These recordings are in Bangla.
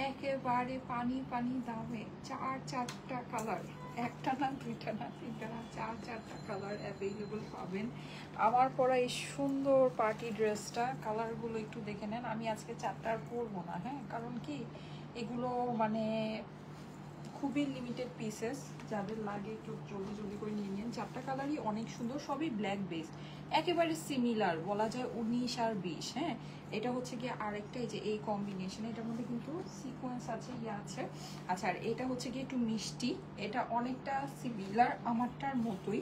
একেবারে পানি পানি দামে চারটা কালার, একটা না দুইটা না তিনটা না চারটা কালার অ্যাভেলেবল পাবেন। আমার পরা এই সুন্দর পার্টি ড্রেসটা কালারগুলো একটু দেখে নেন। আমি আজকে চারটার পরবো না, হ্যাঁ, কারণ কি এগুলো মানে খুবই লিমিটেড পিসেস, যাদের লাগে একটু জলদি জলদি করে নিয়ে নিন। চারটা কালারই অনেক সুন্দর, সবই ব্ল্যাক বেস, একেবারে সিমিলার বলা যায় 19 আর 20। হ্যাঁ, এটা হচ্ছে গিয়ে আরেকটা, এই যে এই কম্বিনেশন, এটার মধ্যে কিন্তু সিকোয়েন্স আছে, ইয়ে আছে। আচ্ছা, আর এটা হচ্ছে গিয়ে একটু মিষ্টি, এটা অনেকটা সিমিলার আমারটার মতোই।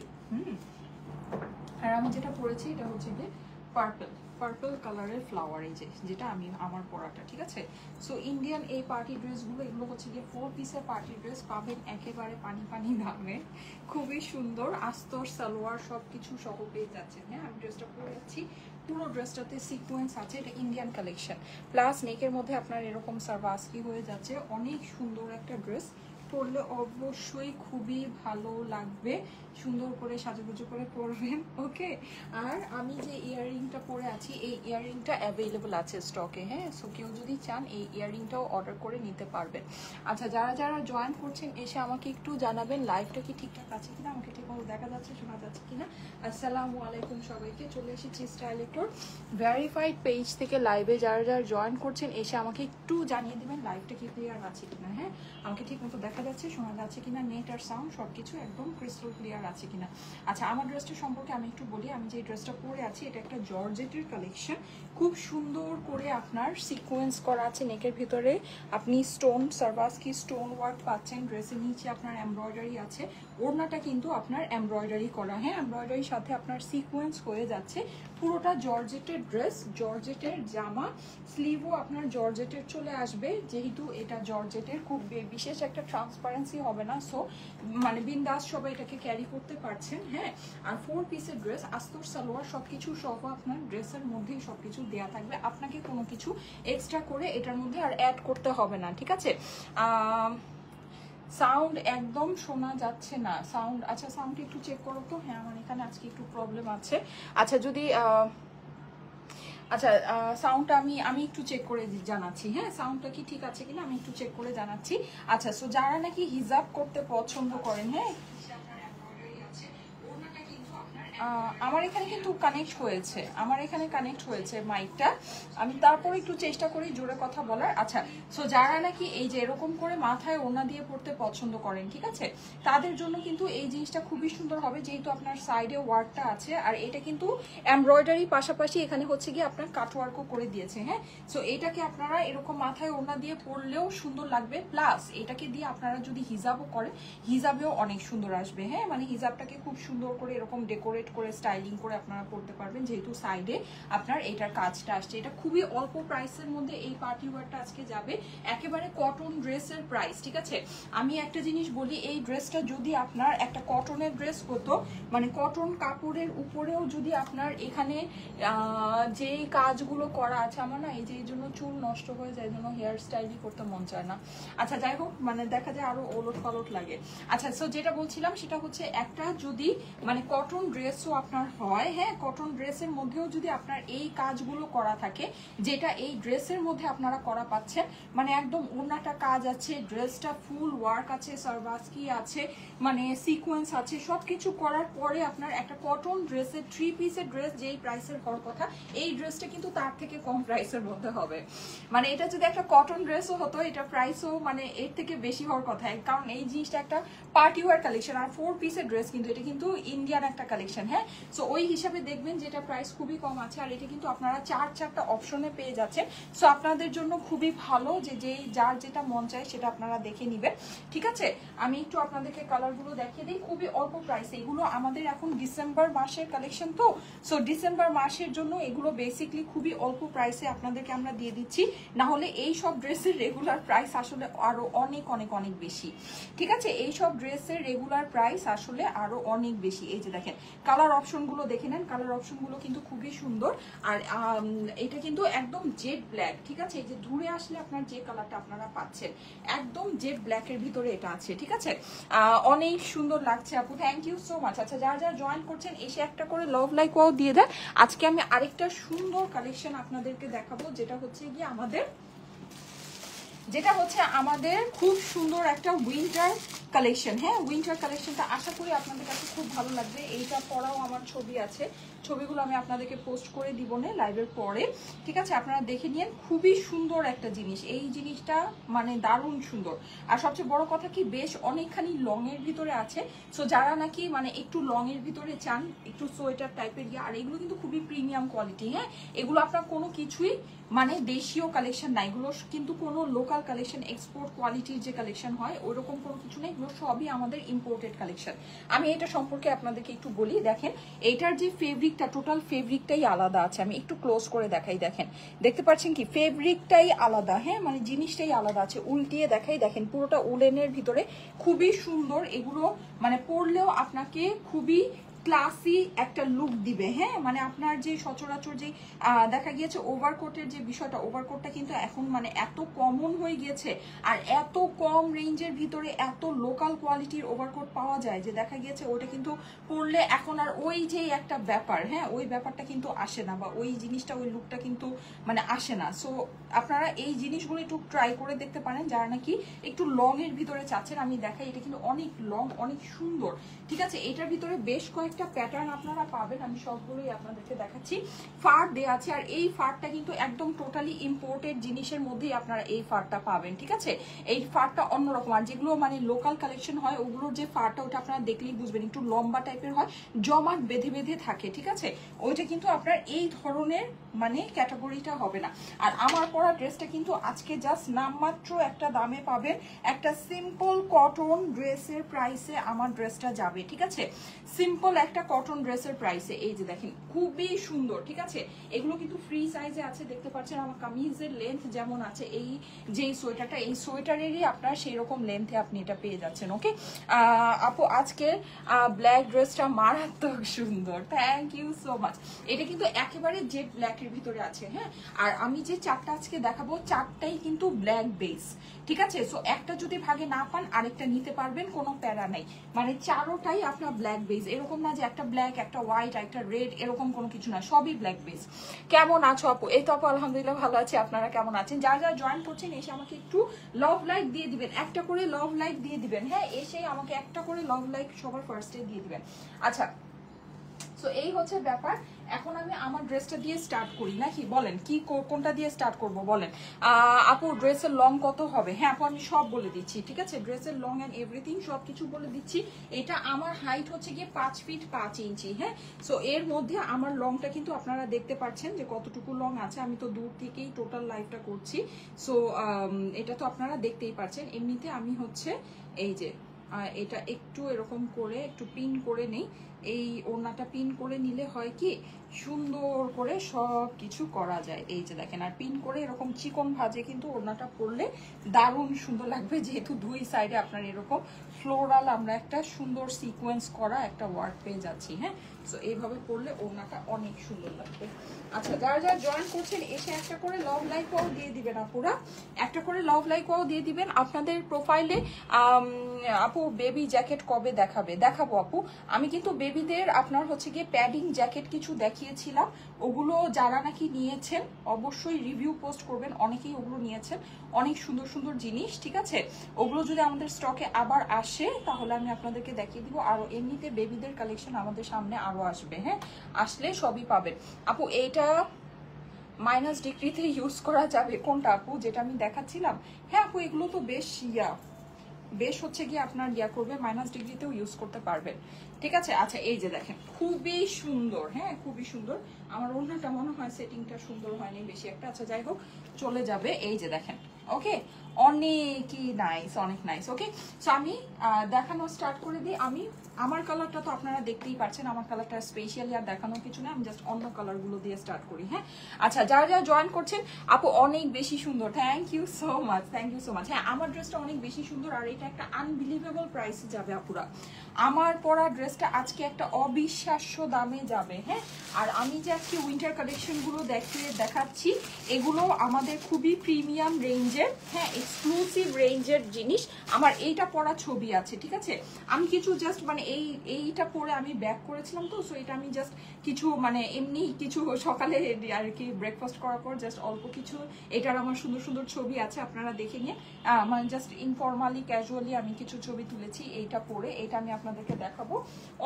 আর আমি যেটা পরেছি এটা হচ্ছে গিয়ে পার্পল কালারের ফ্লাওয়ার, এই যে যেটা আমি আমার পরাটা, ঠিক আছে। সো ইন্ডিয়ান এই পার্টি ড্রেসগুলো, এগুলো হচ্ছে গিয়ে 4 পিসের পার্টি ড্রেস পাবেন একেবারে পানি পানি দামে, খুবই সুন্দর। আস্তর সালোয়ার সব কিছু সহ পেয়ে যাচ্ছেন। হ্যাঁ, আমি ড্রেসটা পরে যাচ্ছি, পুরো ড্রেসটাতে সিকোয়েন্স আছে, এটা ইন্ডিয়ান কালেকশন, প্লাস নেকের মধ্যে আপনার এরকম সার্ভাসকি হয়ে যাচ্ছে। অনেক সুন্দর একটা ড্রেস, পরলে অবশ্যই খুবই ভালো লাগবে, সুন্দর করে সাজুগুজু করে পরবেন। ওকে, আর আমি যে ইয়াররিংটা পরে আছি এই ইয়াররিংটা অ্যাভেলেবল আছে স্টকে। হ্যাঁ, সো কেউ যদি চান এই ইয়াররিংটাও অর্ডার করে নিতে পারবেন। আচ্ছা, যারা যারা জয়েন করছেন এসে আমাকে একটু জানাবেন লাইভটা কি ঠিকঠাক আছে কিনা, আমাকে ঠিকমতো দেখা যাচ্ছে শোনা যাচ্ছে কিনা। আসসালামু আলাইকুম সবাইকে, চলে এসেছি স্টাইলেটোর ভেরিফাইড পেজ থেকে লাইভে। যারা যারা জয়েন করছেন এসে আমাকে একটু জানিয়ে দেবেন লাইভটা কি ক্লিয়ার আছে কিনা। হ্যাঁ, আমাকে ঠিকমতো দেখা যাচ্ছে শোনা যাচ্ছে কিনা, নেট আর সাউন্ড সব কিছু একদম ক্রিস্টাল ক্লিয়ার আছে কিনা। আচ্ছা, আমার ড্রেসটা সম্পর্কে আমি একটু বলি। আমি যে ড্রেসটা পরে আছি এটা একটা জর্জেটের কালেকশন, খুব সুন্দর করে আপনার সিকোয়েন্স করা আছে নেকের ভিতরে, আপনি স্টোন সার্ভাসকি স্টোন ওয়ার্ক পাচ্ছেন। ড্রেসের নিচে আপনার এমব্রয়ডারি আছে, ওড়নাটা কিন্তু আপনার এমব্রয়ডারি করা। হ্যাঁ, এমব্রয়ডারির সাথে আপনার সিকোয়েন্স হয়ে যাচ্ছে। পুরোটা জর্জেটের ড্রেস, জর্জেটের জামা, স্লিভও আপনার জর্জেটের চলে আসবে, যেহেতু এটা জর্জেটের খুব বিশেষ একটা ট্রান্সপারেন্সি হবে না, সো মানে বিন্দাস সবাই এটাকে ক্যারি করতে পারছেন। হ্যাঁ, আর 4 পিসের ড্রেস, আস্তর সালোয়ার সবকিছু সহ আপনার ড্রেসের মধ্যেই সবকিছু দেয়া থাকবে, আপনাকে কোনো কিছু এক্সট্রা করে এটার মধ্যে আর অ্যাড করতে হবে না, ঠিক আছে। সাউন্ড একদম শোনা যাচ্ছে না, সাউন্ড, আচ্ছা সাউন্ডটা একটু চেক করো তো। হ্যাঁ, আমার এখানে আজকে একটু প্রবলেম আছে। আচ্ছা, যদি আচ্ছা সাউন্ডটা আমি একটু চেক করে জানাচ্ছি। হ্যাঁ, সাউন্ডটা কি ঠিক আছে কিনা আমি একটু চেক করে জানাচ্ছি। আচ্ছা, সো যারা নাকি হিজাব করতে পছন্দ করেন, হ্যাঁ, আমার এখানে কিন্তু কানেক্ট হয়েছে, আমার এখানে কানেক্ট হয়েছে মাইকটা, আমি তারপর একটু চেষ্টা করি জোরে কথা বলার। আচ্ছা, সো যারা নাকি এই যে এরকম করে মাথায় ওড়না দিয়ে পড়তে পছন্দ করেন, ঠিক আছে, তাদের জন্য কিন্তু এই জিনিসটা খুবই সুন্দর হবে, যেহেতু আপনার সাইডে ওয়ার্কটা আছে, আর এটা কিন্তু এমব্রয়ডারি পাশাপাশি এখানে হচ্ছে গিয়ে আপনার কাটওয়ার্কও করে দিয়েছে। হ্যাঁ, সো এটাকে আপনারা এরকম মাথায় ওড়না দিয়ে পরলেও সুন্দর লাগবে, প্লাস এটাকে দিয়ে আপনারা যদি হিজাবও করেন হিজাবেও অনেক সুন্দর আসবে। হ্যাঁ, মানে হিজাবটাকে খুব সুন্দর করে এরকম ডেকোরেট করে স্টাইলিং করে আপনারা করতে পারবেন, যেহেতু সাইডে আপনার এটার কাজটা আসছে। এটা খুবই অল্প প্রাইসের মধ্যে এই পার্টি ওয়্যারটা আজকে যাবে, একেবারে কটন ড্রেসের প্রাইস, ঠিক আছে। আমি একটা জিনিস বলি, এই ড্রেসটা যদি আপনার একটা কটনের ড্রেস হতো, মানে কটন কাপড়ের উপরেও যদি আপনার এখানে যে কাজগুলো করা আছে, আমার না এই যে এই জন্য চুল নষ্ট হয়ে যায়, এই জন্য হেয়ার স্টাইলই করতে মন চায় না। আচ্ছা, যাই হোক, মানে দেখা যায় আরো ওলট পালট লাগে। আচ্ছা, সো যেটা বলছিলাম সেটা হচ্ছে একটা যদি মানে কটন ড্রেসও আপনার হয়, হ্যাঁ, কটন ড্রেসের মধ্যেও যদি আপনার এই কাজগুলো করা থাকে, যেটা এই ড্রেসের মধ্যে আপনারা করা পাচ্ছেন, মানে একদম ওড়নাটা কাজ আছে, ড্রেসটা ফুল ওয়ার্ক আছে, সার্ভাসকি আছে, মানে সিকোয়েন্স আছে, সবকিছু করার পরে আপনার একটা কটন ড্রেসের 3 পিসের ড্রেস যেই প্রাইসের হওয়ার কথা, এই ড্রেসটা কিন্তু তার থেকে কম প্রাইসের মধ্যে হবে। মানে এটা যদি একটা কটন ড্রেসও হতো, এটা প্রাইসও মানে এর থেকে বেশি হওয়ার কথা, কারণ এই জিনিসটা একটা পার্টি ওয়্যার কালেকশন, আর 4 পিসের ড্রেস কিন্তু এটা কিন্তু ইন্ডিয়ান একটা কালেকশন। হ্যাঁ, সো ওই হিসাবে দেখবেন যেটা প্রাইস খুবই কম আছে, আর এটা কিন্তু আপনারা চারটা অপশনে পেয়ে যাচ্ছেন। সো আপনাদের জন্য খুবই ভালো যে যার যেটা মন চায় সেটা আপনারা দেখে নিবেন, ঠিক আছে। আমি একটু আপনাদেরকে কালারগুলো দেখিয়ে দিই, খুবই অল্প প্রাইসে। এগুলো আমাদের এখন ডিসেম্বর মাসের কালেকশন, তো সো ডিসেম্বর মাসের জন্য এগুলো বেসিকলি খুবই অল্প প্রাইসে আপনাদেরকে আমরা দিয়ে দিচ্ছি, না হলে এই সব ড্রেসের রেগুলার প্রাইস আসলে আরো অনেক অনেক অনেক বেশি, ঠিক আছে। এই সব ড্রেসের রেগুলার প্রাইস আসলে আরো অনেক বেশি। এই যে দেখেন কালার অপশনগুলো দেখে নেন, কালার অপশনগুলো কিন্তু খুবই সুন্দর, আর এটা কিন্তু একদম জেড ব্ল্যাক, ঠিক আছে। এই যে দূরে আসলে আপনার যে কালারটা আপনারা পাচ্ছেন একদম জেড ব্ল্যাকের ভিতরে এটা আছে, ঠিক আছে। অনেক সুন্দর লাগছে আপু, থ্যাংক ইউ সো মাচ। আচ্ছা, যারা যারা জয়েন করছেন এসে একটা করে লাভ লাইক ওয়াও দিয়ে দেন। আজকে আমি আরেকটা সুন্দর কালেকশন আপনাদেরকে দেখাবো, যেটা হচ্ছে গিয়ে আমাদের যেটা হচ্ছে আমাদের খুব সুন্দর একটা উইন্টার কালেকশন। হ্যাঁ, উইন্টার কালেকশনটা আশা করি আপনাদের কাছে খুব ভালো লাগবে। এইটা পরাও আমার ছবি আছে, ছবিগুলো আমি আপনাদেরকে পোস্ট করে দিব না লাইভের পরে, ঠিক আছে? আপনারা দেখে নিন, খুবই সুন্দর একটা জিনিস। এই জিনিসটা মানে দারুণ সুন্দর। আর সবচেয়ে বড় কথা কি, বেশ অনেকখানি লং এর ভিতরে আছে। সো যারা নাকি মানে একটু লং এর ভিতরে চান, একটু সোয়েটার টাইপের আর এগুলো কিন্তু খুবই প্রিমিয়াম কোয়ালিটি। হ্যাঁ, এগুলো আপনার কোনো কিছুই মানে দেশীয় কালেকশন না, এগুলো কিন্তু কোনো লোকাল কালেকশন, এক্সপোর্ট কোয়ালিটির যে কালেকশন হয় ওইরকম কোনো কিছু নেই, এগুলো সবই আমাদের ইম্পোর্টেড কালেকশন। আমি এটা সম্পর্কে আপনাদেরকে একটু বলি। দেখেন এইটার যে ফেব্রিকটা, টোটাল ফেব্রিকটাই আলাদা আছে। আমি একটু ক্লোজ করে দেখাই, দেখেন দেখতে পাচ্ছেন কি ফেব্রিকটাই আলাদা। হ্যাঁ, মানে জিনিসটাই আলাদা আছে। উল্টিয়ে দেখাই, দেখেন পুরোটা উলেনের ভিতরে, খুবই সুন্দর। এগুলো মানে পরলেও আপনাকে খুবই ক্লাসি একটা লুক দিবে। হ্যাঁ, মানে আপনার যে সচরাচর যে দেখা গিয়েছে ওভারকোটের যে বিষয়টা, ওভারকোটটা কিন্তু এখন মানে এত কমন হয়ে গিয়েছে, আর এত কম রেঞ্জের ভিতরে এত লোকাল কোয়ালিটির ওভারকোট পাওয়া যায় যে দেখা গিয়েছে ওটা কিন্তু পরলে এখন আর ওই যে একটা ব্যাপার, হ্যাঁ ওই ব্যাপারটা কিন্তু আসে না, বা ওই জিনিসটা ওই লুকটা কিন্তু মানে আসে না। সো আপনারা এই জিনিসগুলো একটু ট্রাই করে দেখতে পারেন যারা নাকি একটু লং এর ভিতরে চাচ্ছেন। আমি দেখাই, এটা কিন্তু অনেক লং, অনেক সুন্দর, ঠিক আছে? এটার ভিতরে বেশ কয়েকটা প্যাটার্ন আপনারা পাবেন, আমি সবগুলোই আপনাদেরকে দেখাচ্ছি। ফার দেওয়া আছে, আর এই ফারটা কিন্তু একদম টোটালি ইম্পোর্টেড জিনিসের মধ্যেই আপনারা এই ফারটা পাবেন, ঠিক আছে? এই ফারটা অন্যরকম। আর যেগুলো মানে লোকাল কালেকশন হয় ওগুলোর যে ফারটা, ওটা আপনারা দেখলেই বুঝবেন, একটু লম্বা টাইপের হয়, জমাট বেঁধে বেঁধে থাকে, ঠিক আছে? ওইটা কিন্তু আপনার এই ধরনের মানে ক্যাটাগরিটা হবে না। আর আমার পরা ড্রেসটা কিন্তু আজকে জাস্ট নামমাত্র একটা দামে পাবেন, একটা সিম্পল কটন ড্রেসের প্রাইসে আমার ড্রেসটা যাবে, ঠিক আছে? সিম্পল একটা কটন ড্রেসের প্রাইসে। এই যে দেখেন খুবই সুন্দর, ঠিক আছে? এগুলো কিন্তু ফ্রি সাইজে আছে, দেখতে পাচ্ছেন আমার কামিজের লেন্থ যেমন আছে, এই যে সোয়েটারটা, এই সোয়েটারেরই আপনার সেই রকম লেন্থে আপনি এটা পেয়ে যাচ্ছেন। ওকে আপু, আজকে ব্ল্যাক ড্রেসটা মারাত্মক সুন্দর, থ্যাংক ইউ সো মাচ। এটা কিন্তু একেবারে জেড ব্ল্যাকের ভিতরে আছে। হ্যাঁ, আর আমি যে চারটা আজকে দেখাবো চারটাই কিন্তু ব্ল্যাক বেস, ঠিক আছে? সো একটা যদি ভাগে না পান আরেকটা নিতে পারবেন, কোনো প্যারা নাই। মানে চারোটাই আপনার ব্ল্যাক বেস, এরকম না যে একটা ব্ল্যাক একটা হোয়াইট একটা রেড, এরকম কোনো কিছু না, সবই ব্ল্যাক বেস। কেমন আছো আপু? এই তো আপু আলহামদুলিল্লাহ ভালো আছি, আপনারা কেমন আছেন? যারা যারা জয়েন করছেন এসে আমাকে একটু লাভ লাইক দিয়ে দিবেন, একটা করে লাভ লাইক দিয়ে দিবেন। হ্যাঁ, এসে আমাকে একটা করে লাভ লাইক সবার ফার্স্টে দিয়ে দিবেন। আচ্ছা, সো এই হচ্ছে ব্যাপার। এখন আমি আমার ড্রেসটা দিয়ে স্টার্ট করি নাকি, বলেন কি কোনটা দিয়ে স্টার্ট করব বলেন? আপু ড্রেসের লং কত হবে? হ্যাঁ আপু, আমি সব বলে দিচ্ছি, ঠিক আছে? ড্রেসের লং এন্ড এভরিথিং সব কিছু বলে দিচ্ছি। এটা আমার হাইট হচ্ছে গিয়ে 5 ফিট 5 ইঞ্চি। হ্যাঁ, সো এর মধ্যে আমার লংটা কিন্তু আপনারা দেখতে পাচ্ছেন যে কতটুকু লং আছে। আমি তো দূর থেকেই টোটাল লাইভটা করছি, সো এটা তো আপনারা দেখতেই পাচ্ছেন। এমনিতে আমি হচ্ছে এই যে এটা একটু এরকম করে একটু পিন করে নেই। এই ওড়নাটা পিন করে নিলে হয় কি সুন্দর করে সব কিছু করা যায়। এই যে দেখেন, আর পিন করে এরকম চিকন ভাজে কিন্তু ওড়নাটা পরলে দারুণ সুন্দর লাগবে, যেহেতু দুই সাইডে আপনার এরকম ফ্লোরাল আমরা একটা সুন্দর সিকোয়েন্স করা একটা ওয়ার্ক পেয়ে যাচ্ছি। হ্যাঁ, সো এইভাবে পরলে ওড়নাটা অনেক সুন্দর লাগবে। আচ্ছা, যারা যারা জয়েন করছেন এসে একটা করে লাভ লাইকও দিয়ে দিবেন আপুরা, একটা করে লাভ লাইকও দিয়ে দিবেন আপনাদের প্রোফাইলে। আপু বেবি জ্যাকেট কবে দেখাবে? দেখাবো আপু। আমি কিন্তু বেবিদের আপনার হচ্ছে গিয়ে প্যাডিং জ্যাকেট কিছু দেখিয়েছিলাম, ওগুলো যারা নাকি নিয়েছেন অবশ্যই রিভিউ পোস্ট করবেন। অনেকেই ওগুলো নিয়েছেন, অনেক সুন্দর সুন্দর জিনিস, ঠিক আছে? ওগুলো যদি আমাদের স্টকে আবার আসে তাহলে আমি আপনাদেরকে দেখিয়ে দিব। আর এমনিতে বেবিদের কালেকশন আমাদের সামনে আরো আসবে। হ্যাঁ, আসলে সবই পাবেন। আপু এইটা মাইনাস ডিগ্রিতে ইউজ করা যাবে? কোনটা আপু, যেটা আমি দেখাচ্ছিলাম? হ্যাঁ আপু, এগুলো তো বেশ হচ্ছে গিয়ে আপনার করবে, মাইনাস ডিগ্রিতেও ইউজ করতে পারবেন, ঠিক আছে? আচ্ছা, এই যে দেখেন খুবই সুন্দর। হ্যাঁ, খুবই সুন্দর। আমার ওড়নাটা মনে হয় সেটিংটা সুন্দর হয়নি বেশি একটা। আচ্ছা যাই হোক, চলে যাবে। এই যে দেখেন, ওকে, অনেকই নাইস, অনেক নাইস। ওকে, সো আমি দেখানো স্টার্ট করে দিই। আমি আমার কালারটা তো আপনারা দেখতেই পাচ্ছেন, আমার কালারটা স্পেশালি আর দেখানোর কিছু না, আমি জাস্ট অন্য কালারগুলো দিয়ে স্টার্ট করি। হ্যাঁ, আচ্ছা যারা যারা জয়েন করছেন, আপু অনেক বেশি সুন্দর, thank you so much, thank you so much. হ্যাঁ, আমার ড্রেসটা অনেক বেশি সুন্দর, আর এটা একটা আনবিলিভেবল প্রাইসে যাবে আপুরা। আমার পরা ড্রেসটা আজকে একটা অবিশ্বাস্য দামে যাবে। হ্যাঁ, আর আমি যে আজকে উইন্টার কালেকশনগুলো দেখাচ্ছি এগুলো আমাদের খুবই প্রিমিয়াম রেঞ্জের, হ্যাঁ এক্সক্লুসিভ রেঞ্জের জিনিস। আমার এইটা পরা ছবি আছে, ঠিক আছে? আমি কিছু জাস্ট মানে এইটা পরে আমি ব্যাক করেছিলাম তো, সো এটা আমি জাস্ট কিছু মানে এমনি কিছু সকালে আর কি ব্রেকফাস্ট করার পর জাস্ট অল্প কিছু, এটার আমার সুন্দর সুন্দর ছবি আছে, আপনারা দেখে নিয়ে মানে জাস্ট ইনফরমালি ক্যাজুয়ালি আমি কিছু ছবি তুলেছি এইটা পরে। এটা আমি আপনাদেরকে দেখাবো,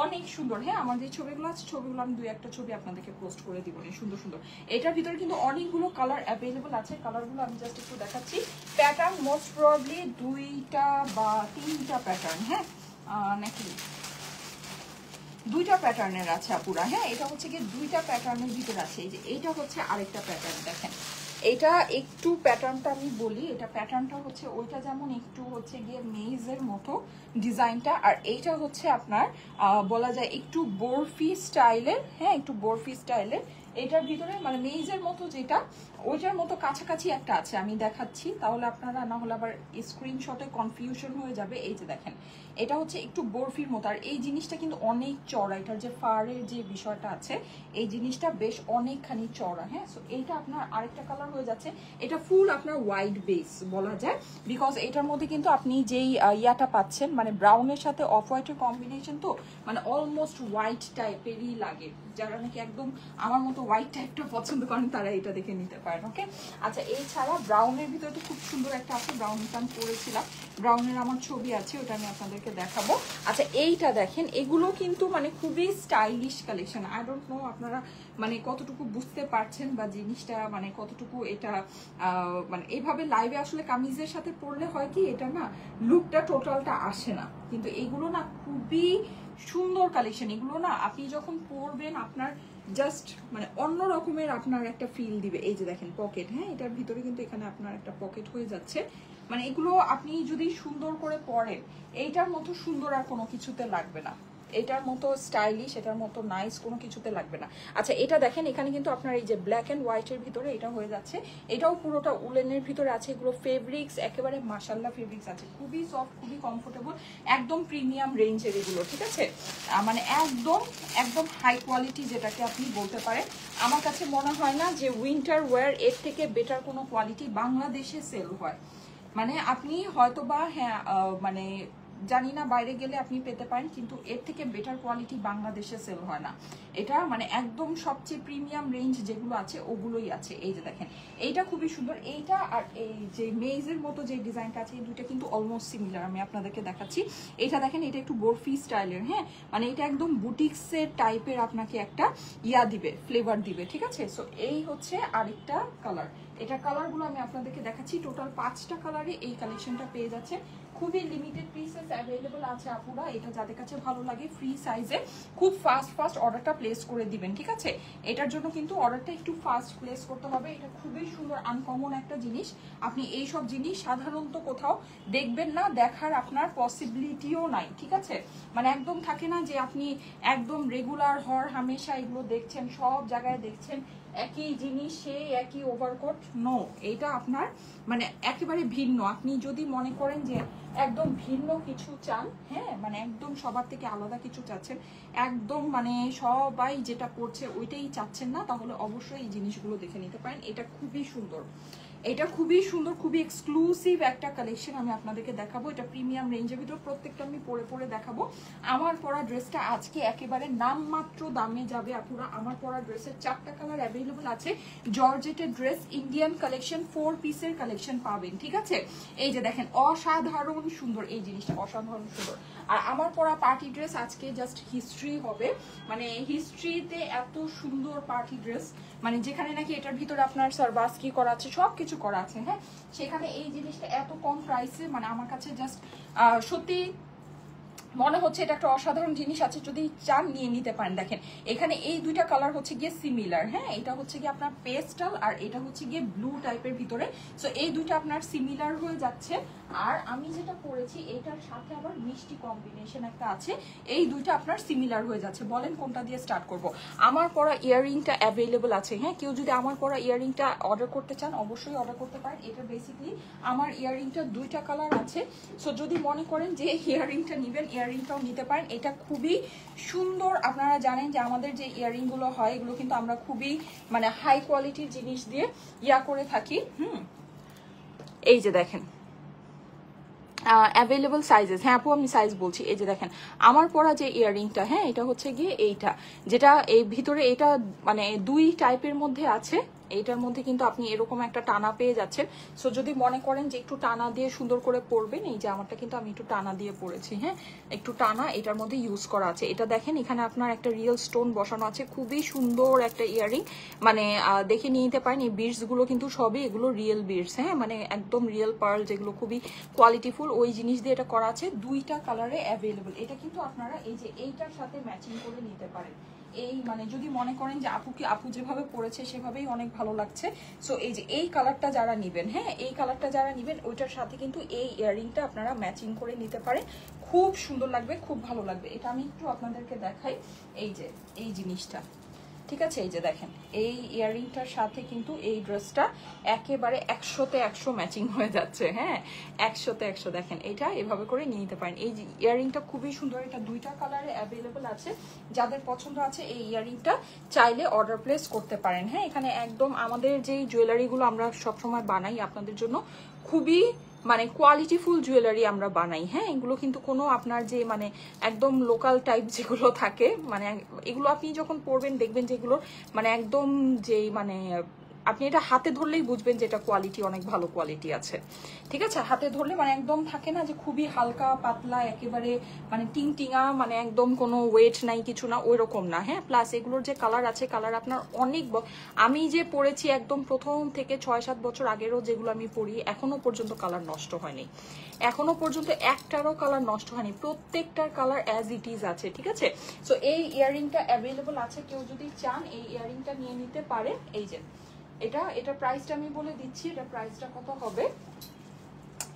অনেক সুন্দর। হ্যাঁ, আমার যে ছবিগুলো আছে ছবিগুলো আমি 2-1টা ছবি আপনাদেরকে পোস্ট করে দিব, সুন্দর সুন্দর। এটার ভিতরে কিন্তু অনেকগুলো কালার অ্যাভেলেবল আছে, কালারগুলো আমি জাস্ট একটু দেখাচ্ছি। প্যাটার্ন মোস্ট প্রবাবলি 2টা বা 3টা প্যাটার্ন, হ্যাঁ নাকি 2টা প্যাটার্নের আছে আপুরা। হ্যাঁ, এটা হচ্ছে কি 2টা প্যাটার্নের ভিতরে আছে। এই যে এইটা হচ্ছে আরেকটা প্যাটার্ন, দেখেন এটা একটু প্যাটার্নটা আমি বলি, এটা প্যাটার্নটা হচ্ছে ওইটা যেমন একটু হচ্ছে গিয়ে মেজের মতো ডিজাইনটা, আর এইটা হচ্ছে আপনার বলা যায় একটু বরফি স্টাইলের। হ্যাঁ, একটু বরফি স্টাইলের। এটার ভিতরে মানে মেজের মতো যেটা ওইটার মতো কাছাকাছি একটা আছে, আমি দেখাচ্ছি, তাহলে আপনারা না হলে আবার স্ক্রিনশটে কনফিউশন হয়ে যাবে। এই যে দেখেন এটা হচ্ছে একটু বরফির মতো, আর এই জিনিসটা কিন্তু অনেক চড়া, এটার যে ফারের যে বিষয়টা আছে এই জিনিসটা বেশ অনেকখানি চড়া। হ্যাঁ, সো এইটা আপনার আরেকটা কালার হয়ে যাচ্ছে, এটা ফুল আপনার হোয়াইট বেস বলা যায়, বিকজ এটার মধ্যে কিন্তু আপনি যেই ইয়াটা পাচ্ছেন মানে ব্রাউনের সাথে অফ হোয়াইটের কম্বিনেশন, তো মানে অলমোস্ট হোয়াইট টাইপেরই লাগে। যারা নাকি একদম আমার মতো হোয়াইট টাইপটা পছন্দ করেন তারা এটা দেখে নিতে পারেন। ওকে, আচ্ছা এছাড়া ব্রাউনের ভিতরে তো খুব সুন্দর একটা আছে, ব্রাউনটা আমি পরেছিলাম, ব্রাউনের আমার ছবি আছে, ওটা আমি আপনাদেরকে দেখাবো। আচ্ছা এইটা দেখেন, এগুলো কিন্তু মানে খুবই stylish collection. I don't know আপনারা মানে কতটুকু বুঝতে পারছেন বা জিনিসটা মানে কতটুকু এটা মানে এইভাবে লাইভে আসলে কামিজের সাথে পরলে হয় কি এটা না লুকটা টোটালটা আসে না, কিন্তু এগুলো না খুবই সুন্দর কালেকশন। এগুলো না আপনি যখন পরবেন আপনার জাস্ট মানে অন্য রকমের আপনার একটা ফিল দিবে। এই যে দেখেন পকেট, হ্যাঁ এটার ভিতরে কিন্তু এখানে আপনার একটা পকেট হয়ে যাচ্ছে, মানে এগুলো আপনি যদি সুন্দর করে পরেন এইটার মতো সুন্দর আর কোনো কিছুতে লাগবে না, এটার মতো স্টাইলিশ এটার মতো নাইস কোনো কিছুতে লাগবে না। আচ্ছা এটা দেখেন এখানে কিন্তু আপনার এই যে ব্ল্যাক অ্যান্ড হোয়াইটের ভিতরে এটা হয়ে যাচ্ছে, এটাও পুরোটা উলেনের ভিতরে আছে। এগুলো ফেব্রিক্স একেবারে মাশাআল্লাহ ফেব্রিক্স আছে, খুবই সফট খুবই কমফোর্টেবল, একদম প্রিমিয়াম রেঞ্জের এগুলো, ঠিক আছে, মানে একদম একদম হাই কোয়ালিটি যেটাকে আপনি বলতে পারেন। আমার কাছে মনে হয় না যে উইন্টার ওয়্যার এর থেকে বেটার কোনো কোয়ালিটি বাংলাদেশে সেল হয়। মানে আপনি হয়তোবা হ্যাঁ মানে জানি না বাইরে গেলে আপনি পেতে পারেন, কিন্তু এর থেকে বেটার কোয়ালিটি বাংলাদেশে সেল হয় না। এটা মানে একদম সবচেয়ে প্রিমিয়াম রেঞ্জ যেগুলো আছে ওগুলোই আছে। এই যে দেখেন এইটা খুবই সুন্দর, এইটা আর এই যে মেজের মতো যে ডিজাইনটা আছে এই দুইটা কিন্তু অলমোস্ট সিমিলার, আমি আপনাদেরকে দেখাচ্ছি। এটা দেখেন এটা একটু বরফি স্টাইলের, হ্যাঁ মানে এটা একদম বুটিক্সের টাইপের আপনাকে একটা ইয়া দিবে, ফ্লেভার দিবে, ঠিক আছে। সো এই হচ্ছে আরেকটা কালার, এটা কালারগুলো আমি আপনাদেরকে দেখাচ্ছি। টোটাল 5টা কালারে এই কালেকশনটা পেয়ে যাচ্ছে, খুবই লিমিটেড পিসেস অ্যাভেলেবল আছে আপুরা। এটা যাদের কাছে ভালো লাগে ফ্রি সাইজে খুব ফাস্ট অর্ডারটা প্লেস করে দিবেন, ঠিক আছে। এটার জন্য কিন্তু অর্ডারটা একটু ফাস্ট প্লেস করতে হবে। এটা খুবই সুন্দর আনকমন একটা জিনিস, আপনি এই সব জিনিস সাধারণত কোথাও দেখবেন না, দেখার আপনার পসিবিলিটিও নাই, ঠিক আছে। মানে একদম থাকে না যে আপনি একদম রেগুলার হর হামেশা এগুলো দেখছেন, সব জায়গায় দেখছেন একই জিনিস, সেই একই ওভারকোট, নো, এইটা আপনার মানে একেবারে ভিন্ন। আপনি যদি মনে করেন যে একদম ভিন্ন কিছু চান, হ্যাঁ মানে একদম সবার থেকে আলাদা কিছু চাচ্ছেন, একদম মানে সবাই যেটা করছে ওইটাই চাচ্ছেন না, তাহলে অবশ্যই এই জিনিসগুলো দেখে নিতে পারেন। এটা খুবই সুন্দর, এটা খুবই সুন্দর, খুবই এক্সক্লুসিভ একটা কালেকশন আমি আপনাদেরকে দেখাবো। এটা প্রিমিয়াম রেঞ্জের ভিতর, প্রত্যেকটা আমি পরে দেখাবো। আমার পরা ড্রেসটা আজকে একেবারে নামমাত্র দামে যাবে আপুরা। আমার পরা ড্রেসের 4টা কালার অ্যাভেলেবল আছে, জর্জেটের ড্রেস, ইন্ডিয়ান কালেকশন, 4 পিসের কালেকশন পাবেন, ঠিক আছে। এই যে দেখেন অসাধারণ সুন্দর, এই জিনিসটা অসাধারণ সুন্দর। আর আমার পরা পার্টি ড্রেস আজকে জাস্ট হিস্ট্রি হবে, মানে হিস্ট্রিতে এত সুন্দর পার্টি ড্রেস, মানে যেখানে নাকি এটার ভিতরে আপনার সারবাস্কি করা আছে, সবকিছু করা আছে, হ্যাঁ সেখানে এই জিনিসটা এত কম প্রাইসে মানে আমার কাছে জাস্ট সত্যি মনে হচ্ছে এটা একটা অসাধারণ জিনিস আছে, যদি চান নিয়ে নিতে পারেন। দেখেন এখানে এই 2টা কালার হচ্ছে গিয়ে সিমিলার, হ্যাঁ এটা হচ্ছে গিয়ে আপনার পেস্টাল আর এটা হচ্ছে গিয়ে ব্লু টাইপের ভিতরে, সো এই 2টা আপনার সিমিলার হয়ে যাচ্ছে। আর আমি যেটা পরেছি এটার সাথে আবার মিষ্টি কম্বিনেশন একটা আছে, এই 2টা আপনার সিমিলার হয়ে যাচ্ছে। বলেন কোনটা দিয়ে স্টার্ট করব। আমার পরা ইয়াররিংটা অ্যাভেলেবল আছে, হ্যাঁ কেউ যদি আমার পরা ইয়াররিংটা অর্ডার করতে চান অবশ্যই অর্ডার করতে পারেন। এটা বেসিক্যালি আমার ইয়াররিংটা 2টা কালার আছে, সো যদি মনে করেন যে ইয়াররিংটা নেবেন ইয়াররিংটাও নিতে পারেন। এটা খুবই সুন্দর, আপনারা জানেন যে আমাদের যে ইয়াররিংগুলো হয় এগুলো কিন্তু আমরা খুবই মানে হাই কোয়ালিটির জিনিস দিয়ে ইয়া করে থাকি। এই যে দেখেন অ্যাভেলেবল সাইজেস। হ্যাঁ আপু আমি সাইজ বলছি, এই যে দেখেন আমার পরা যে ইয়াররিংটা, হ্যাঁ এটা হচ্ছে গিয়ে এইটা, যেটা এই ভিতরে এটা মানে 2 টাইপের মধ্যে আছে। এইটার মধ্যে কিন্তু আপনি এরকম একটা টানা পেয়ে যাচ্ছেন। সো যদি মনে করেন যে একটু টানা দিয়ে সুন্দর করে পরবেন, এই যে আমারটা কিন্তু আমি একটু টানা দিয়ে পরেছি, হ্যাঁ একটু টানা এটার মধ্যে ইউজ করা আছে। এটা দেখেন এখানে আপনার একটা রিয়েল স্টোন বসানো আছে, খুবই সুন্দর একটা ইয়াররিং, মানে দেখে নিয়ে নিতে পারেন। এই বিডস গুলো কিন্তু সবই এগুলো রিয়েল বিডস, হ্যাঁ মানে একদম রিয়েল পার্ল, যেগুলো খুবই কোয়ালিটিফুল, ওই জিনিস দিয়ে এটা করা আছে। 2টা কালারে অ্যাভেলেবল। এটা কিন্তু আপনারা এই যে এইটার সাথে ম্যাচিং করে নিতে পারেন। এই মানে যদি মনে করেন যে আপু যেভাবে পরেছে সেভাবেই অনেক ভালো লাগছে, সো এই যে এই কালারটা যারা নেবেন, হ্যাঁ এই কালারটা যারা নেবেন ওইটার সাথে কিন্তু এই ইয়াররিংটা আপনারা ম্যাচিং করে নিতে পারেন, খুব সুন্দর লাগবে, খুব ভালো লাগবে। এটা আমি একটু আপনাদেরকে দেখাই, এই যে এই জিনিসটা, ঠিক আছে এই যে দেখেন এই ইয়াররিংটার সাথে কিন্তু এই ড্রেসটা একেবারে 100তে 100 ম্যাচিং হয়ে যাচ্ছে, হ্যাঁ 100তে 100। দেখেন এটা এভাবে করে নিয়ে নিতে পারেন। এই ইয়াররিংটা খুবই সুন্দর, এটা 2টা কালারে অ্যাভেলেবল আছে। যাদের পছন্দ আছে এই ইয়াররিংটা চাইলে অর্ডার প্লেস করতে পারেন। হ্যাঁ এখানে একদম আমাদের যেই জুয়েলারিগুলো আমরা সবসময় বানাই আপনাদের জন্য, খুবই মানে কোয়ালিটিফুল জুয়েলারি আমরা বানাই, হ্যাঁ এগুলো কিন্তু কোনো আপনার যে মানে একদম লোকাল টাইপ যেগুলো থাকে, মানে এগুলো আপনি যখন পরবেন দেখবেন যেগুলো মানে একদম যে মানে আপনি এটা হাতে ধরলেই বুঝবেন যে এটা কোয়ালিটি অনেক ভালো কোয়ালিটি আছে, ঠিক আছে হাতে ধরলে মানে একদম থাকে না যে খুবই হালকা পাতলা একেবারে মানে টিংটিঙা, মানে একদম কোনো ওয়েট নাই কিছু না, ওই রকম না। হ্যাঁ প্লাস এগুলোর যে কালার আছে, কালার আপনার অনেক আমি যে পরেছি একদম প্রথম থেকে 6-7 বছর আগেরও যেগুলো আমি পরি এখনো পর্যন্ত কালার নষ্ট হয়নি, এখনো পর্যন্ত একটারও কালার নষ্ট হয়নি, প্রত্যেকটার কালার অ্যাজ ইট ইজ আছে, ঠিক আছে। সো এই ইয়াররিংটা অ্যাভেলেবল আছে, কেউ যদি চান এই ইয়াররিংটা নিয়ে নিতে পারে। এই যে এটা প্রাইসটা আমি বলে দিচ্ছি, এটা প্রাইসটা কত হবে,